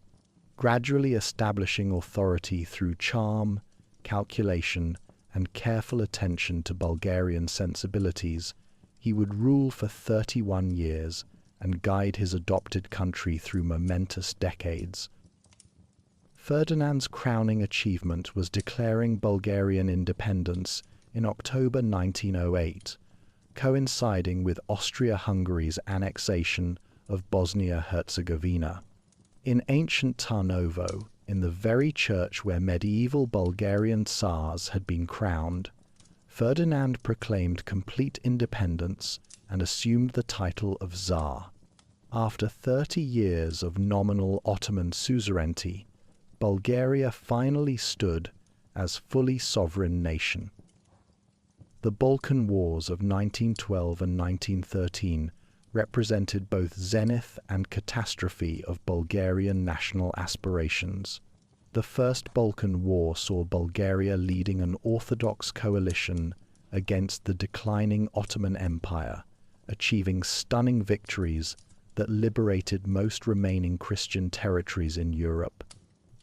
Gradually establishing authority through charm, calculation, and careful attention to Bulgarian sensibilities, he would rule for 31 years and guide his adopted country through momentous decades. Ferdinand's crowning achievement was declaring Bulgarian independence in October 1908, coinciding with Austria-Hungary's annexation of Bosnia-Herzegovina. In ancient Tarnovo, in the very church where medieval Bulgarian Tsars had been crowned, Ferdinand proclaimed complete independence and assumed the title of Tsar. After 30 years of nominal Ottoman suzerainty, Bulgaria finally stood as fully sovereign nation. The Balkan Wars of 1912 and 1913 represented both zenith and catastrophe of Bulgarian national aspirations. The First Balkan War saw Bulgaria leading an orthodox coalition against the declining Ottoman Empire, achieving stunning victories that liberated most remaining Christian territories in Europe.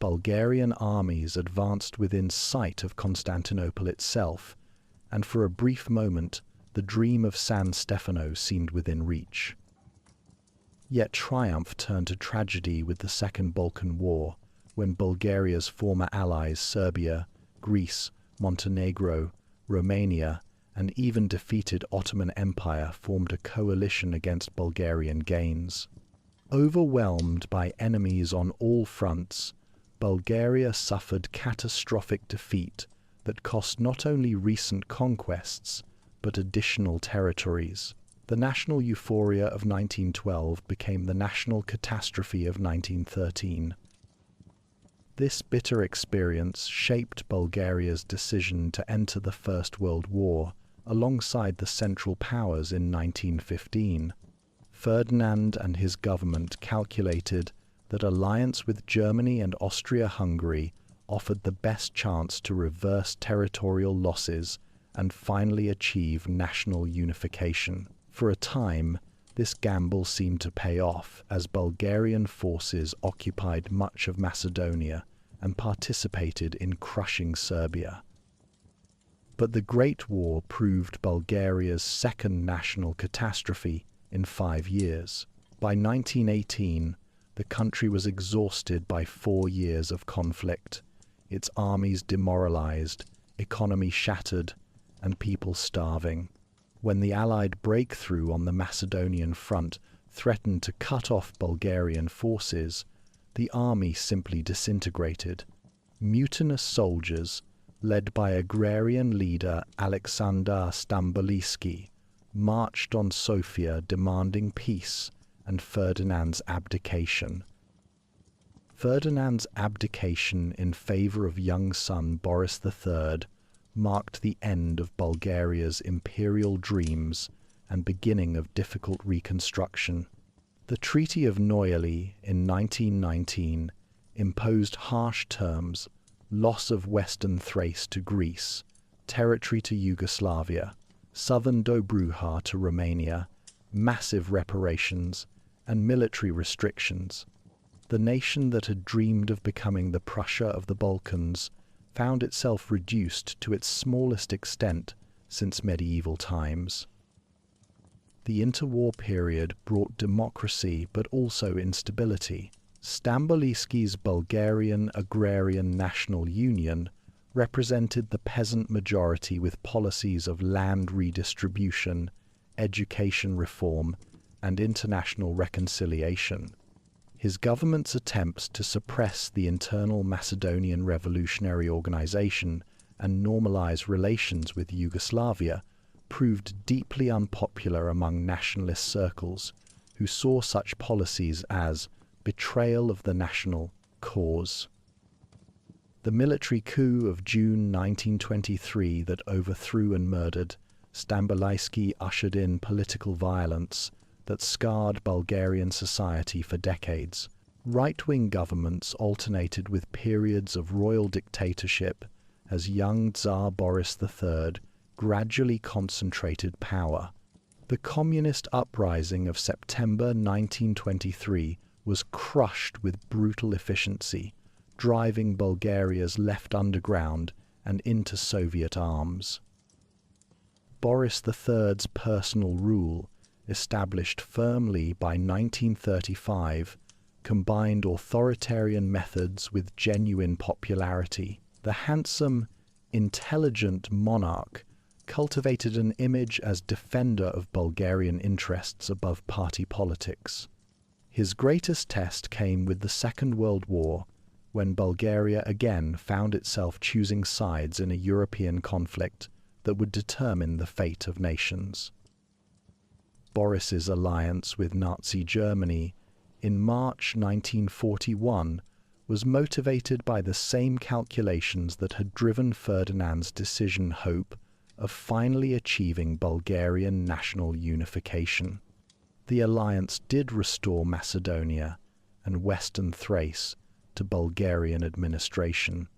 Bulgarian armies advanced within sight of Constantinople itself, and for a brief moment the dream of San Stefano seemed within reach. Yet triumph turned to tragedy with the Second Balkan War, when Bulgaria's former allies Serbia, Greece, Montenegro, Romania, and even defeated Ottoman Empire formed a coalition against Bulgarian gains. Overwhelmed by enemies on all fronts, Bulgaria suffered catastrophic defeat that cost not only recent conquests, but additional territories. The national euphoria of 1912 became the national catastrophe of 1913. This bitter experience shaped Bulgaria's decision to enter the First World War alongside the Central Powers in 1915. Ferdinand and his government calculated that alliance with Germany and Austria-Hungary offered the best chance to reverse territorial losses and finally achieve national unification. For a time, this gamble seemed to pay off as Bulgarian forces occupied much of Macedonia and participated in crushing Serbia. But the Great War proved Bulgaria's second national catastrophe in 5 years. By 1918, the country was exhausted by 4 years of conflict, its armies demoralized, economy shattered, and people starving. When the Allied breakthrough on the Macedonian front threatened to cut off Bulgarian forces, the army simply disintegrated. Mutinous soldiers, led by agrarian leader Alexander Stamboliski, marched on Sofia demanding peace and Ferdinand's abdication. Ferdinand's abdication in favor of young son Boris III marked the end of Bulgaria's imperial dreams and beginning of difficult reconstruction. The Treaty of Neuilly in 1919 imposed harsh terms: loss of western Thrace to Greece, territory to Yugoslavia, southern Dobruja to Romania, massive reparations, and military restrictions. The nation that had dreamed of becoming the Prussia of the Balkans found itself reduced to its smallest extent since medieval times. The interwar period brought democracy but also instability. Stambolijski's Bulgarian Agrarian National Union represented the peasant majority with policies of land redistribution, education reform, and international reconciliation. His government's attempts to suppress the internal Macedonian Revolutionary Organization and normalize relations with Yugoslavia proved deeply unpopular among nationalist circles, who saw such policies as betrayal of the national cause. The military coup of June 1923 that overthrew and murdered Stambolijski ushered in political violence that scarred Bulgarian society for decades. Right-wing governments alternated with periods of royal dictatorship as young Tsar Boris III gradually concentrated power. The communist uprising of September 1923 was crushed with brutal efficiency, driving Bulgaria's left underground and into Soviet arms. Boris III's personal rule, established firmly by 1935, combined authoritarian methods with genuine popularity. The handsome, intelligent monarch cultivated an image as defender of Bulgarian interests above party politics. His greatest test came with the Second World War, when Bulgaria again found itself choosing sides in a European conflict that would determine the fate of nations. Boris's alliance with Nazi Germany in March 1941 was motivated by the same calculations that had driven Ferdinand's decision hope of finally achieving Bulgarian national unification. The alliance did restore Macedonia and Western Thrace to Bulgarian administration.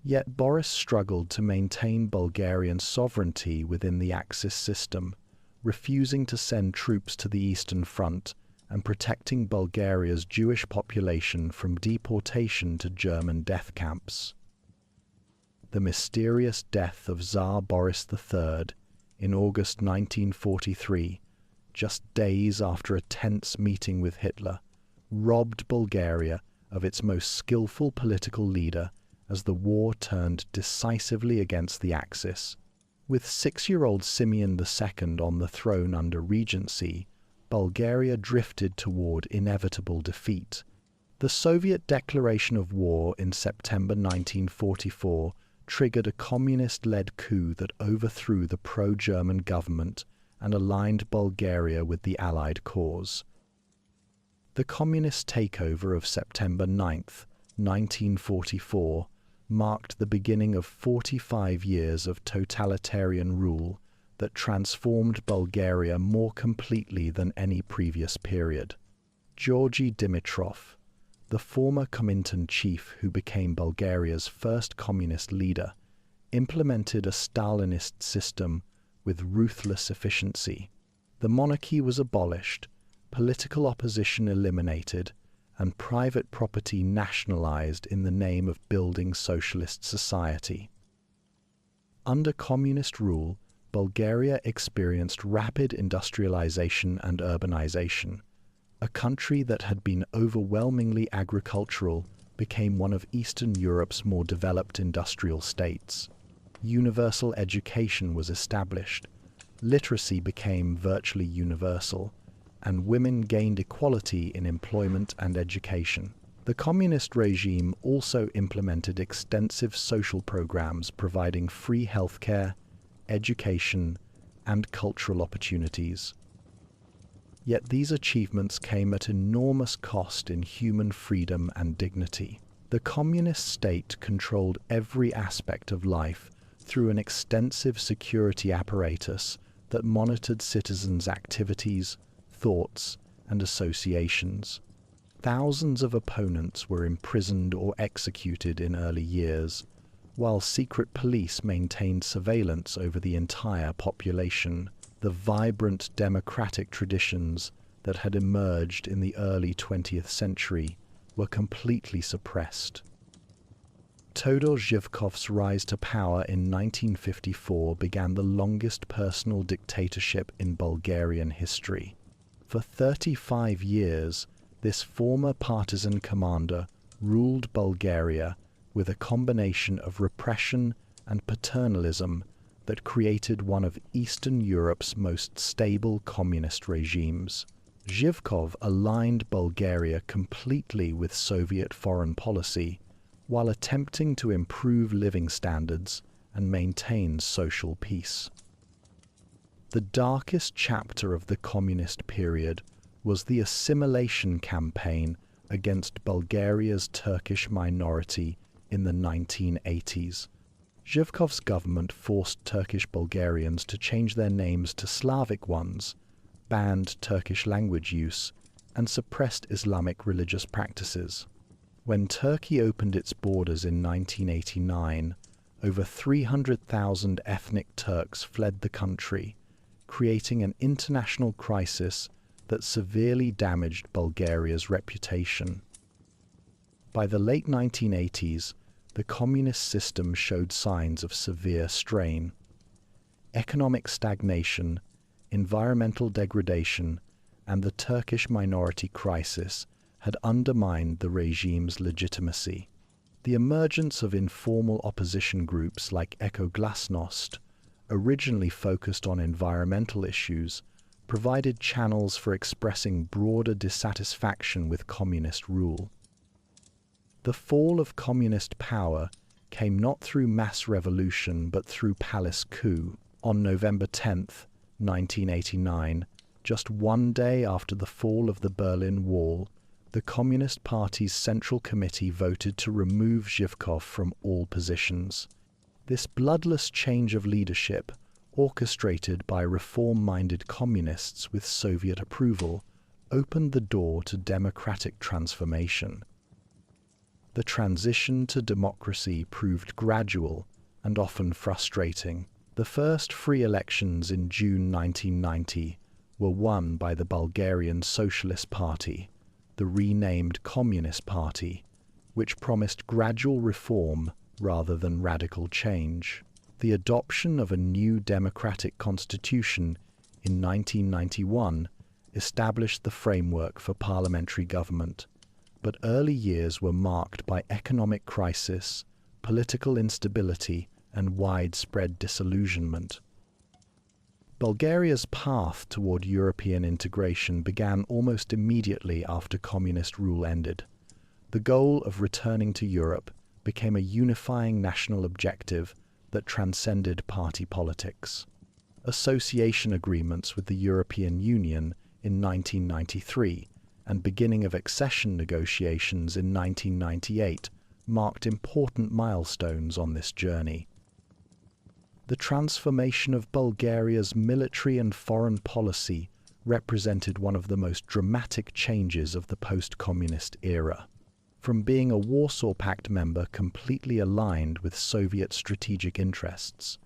Yet Boris struggled to maintain Bulgarian sovereignty within the Axis system, refusing to send troops to the Eastern Front and protecting Bulgaria's Jewish population from deportation to German death camps. The mysterious death of Tsar Boris III in August 1943, just days after a tense meeting with Hitler, robbed Bulgaria of its most skillful political leader as the war turned decisively against the Axis. With 6-year-old Simeon II on the throne under regency, Bulgaria drifted toward inevitable defeat. The Soviet declaration of war in September 1944 triggered a communist-led coup that overthrew the pro-German government and aligned Bulgaria with the Allied cause. The communist takeover of September 9, 1944, marked the beginning of 45 years of totalitarian rule that transformed Bulgaria more completely than any previous period. Georgy Dimitrov, the former Comintern chief who became Bulgaria's first communist leader, implemented a Stalinist system with ruthless efficiency. The monarchy was abolished, political opposition eliminated, and private property nationalized in the name of building socialist society. Under communist rule, Bulgaria experienced rapid industrialization and urbanization. A country that had been overwhelmingly agricultural became one of Eastern Europe's more developed industrial states. Universal education was established, literacy became virtually universal, and women gained equality in employment and education. The communist regime also implemented extensive social programs providing free healthcare, education, and cultural opportunities. Yet these achievements came at enormous cost in human freedom and dignity. The communist state controlled every aspect of life through an extensive security apparatus that monitored citizens' activities, thoughts, and associations. Thousands of opponents were imprisoned or executed in early years, while secret police maintained surveillance over the entire population. The vibrant democratic traditions that had emerged in the early 20th century were completely suppressed. Todor Zhivkov's rise to power in 1954 began the longest personal dictatorship in Bulgarian history. For 35 years, this former partisan commander ruled Bulgaria with a combination of repression and paternalism that created one of Eastern Europe's most stable communist regimes. Zhivkov aligned Bulgaria completely with Soviet foreign policy, while attempting to improve living standards and maintain social peace. The darkest chapter of the communist period was the assimilation campaign against Bulgaria's Turkish minority in the 1980s. Zhivkov's government forced Turkish Bulgarians to change their names to Slavic ones, banned Turkish language use, and suppressed Islamic religious practices. When Turkey opened its borders in 1989, over 300,000 ethnic Turks fled the country, creating an international crisis that severely damaged Bulgaria's reputation. By the late 1980s, the communist system showed signs of severe strain. Economic stagnation, environmental degradation, and the Turkish minority crisis had undermined the regime's legitimacy. The emergence of informal opposition groups like Ekoglasnost, originally focused on environmental issues, provided channels for expressing broader dissatisfaction with communist rule. The fall of communist power came not through mass revolution but through palace coup. On November 10, 1989, just one day after the fall of the Berlin Wall, the Communist Party's Central Committee voted to remove Zhivkov from all positions. This bloodless change of leadership, orchestrated by reform-minded communists with Soviet approval, opened the door to democratic transformation. The transition to democracy proved gradual and often frustrating. The first free elections in June 1990 were won by the Bulgarian Socialist Party, the renamed Communist Party, which promised gradual reform rather than radical change. The adoption of a new democratic constitution in 1991 established the framework for parliamentary government, but early years were marked by economic crisis, political instability, and widespread disillusionment. Bulgaria's path toward European integration began almost immediately after communist rule ended. The goal of returning to Europe became a unifying national objective that transcended party politics. Association agreements with the European Union in 1993 and beginning of accession negotiations in 1998 marked important milestones on this journey. The transformation of Bulgaria's military and foreign policy represented one of the most dramatic changes of the post-communist era. From being a Warsaw Pact member completely aligned with Soviet strategic interests,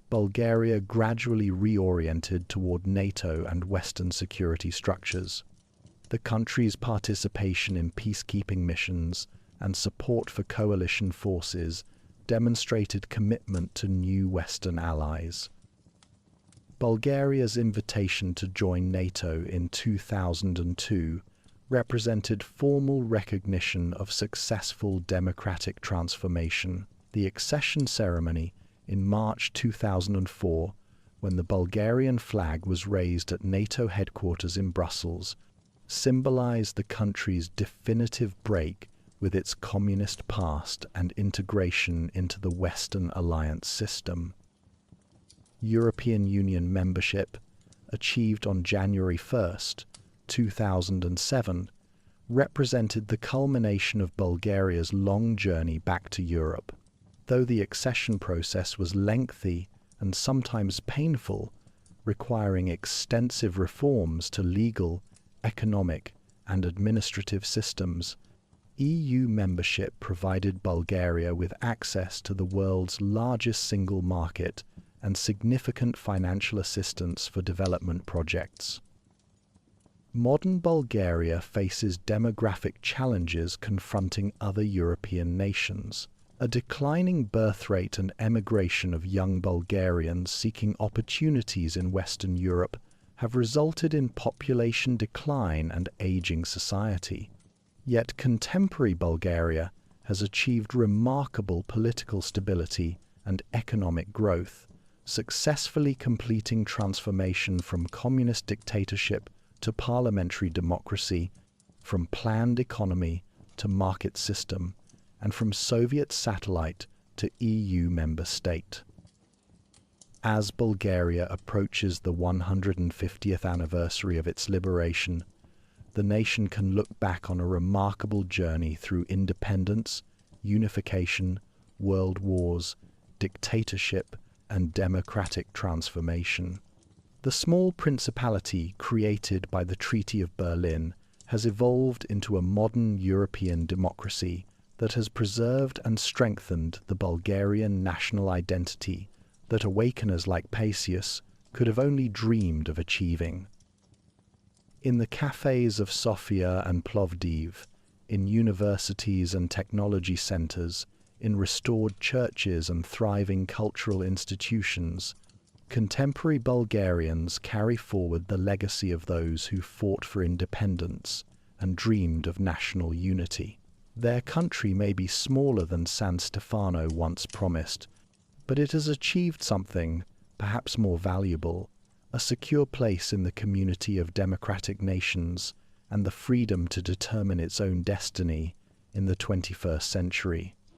Bulgaria gradually reoriented toward NATO and Western security structures. The country's participation in peacekeeping missions and support for coalition forces demonstrated commitment to new Western allies. Bulgaria's invitation to join NATO in 2002 represented formal recognition of successful democratic transformation. The accession ceremony in March 2004, when the Bulgarian flag was raised at NATO headquarters in Brussels, symbolized the country's definitive break with its communist past and integration into the Western alliance system. European Union membership, achieved on January 1st, 2007, represented the culmination of Bulgaria's long journey back to Europe. Though the accession process was lengthy and sometimes painful, requiring extensive reforms to legal, economic, and administrative systems, EU membership provided Bulgaria with access to the world's largest single market and significant financial assistance for development projects. Modern Bulgaria faces demographic challenges confronting other European nations. A declining birth rate and emigration of young Bulgarians seeking opportunities in Western Europe have resulted in population decline and aging society. Yet contemporary Bulgaria has achieved remarkable political stability and economic growth, successfully completing transformation from communist dictatorship to parliamentary democracy, from planned economy to market system, and from Soviet satellite to EU member state. As Bulgaria approaches the 150th anniversary of its liberation, the nation can look back on a remarkable journey through independence, unification, world wars, dictatorship, and democratic transformation. The small principality created by the Treaty of Berlin has evolved into a modern European democracy that has preserved and strengthened the Bulgarian national identity that awakeners like Paisius could have only dreamed of achieving. In the cafes of Sofia and Plovdiv, in universities and technology centers, in restored churches and thriving cultural institutions, contemporary Bulgarians carry forward the legacy of those who fought for independence and dreamed of national unity. Their country may be smaller than San Stefano once promised, but it has achieved something perhaps more valuable, a secure place in the community of democratic nations and the freedom to determine its own destiny in the 21st century.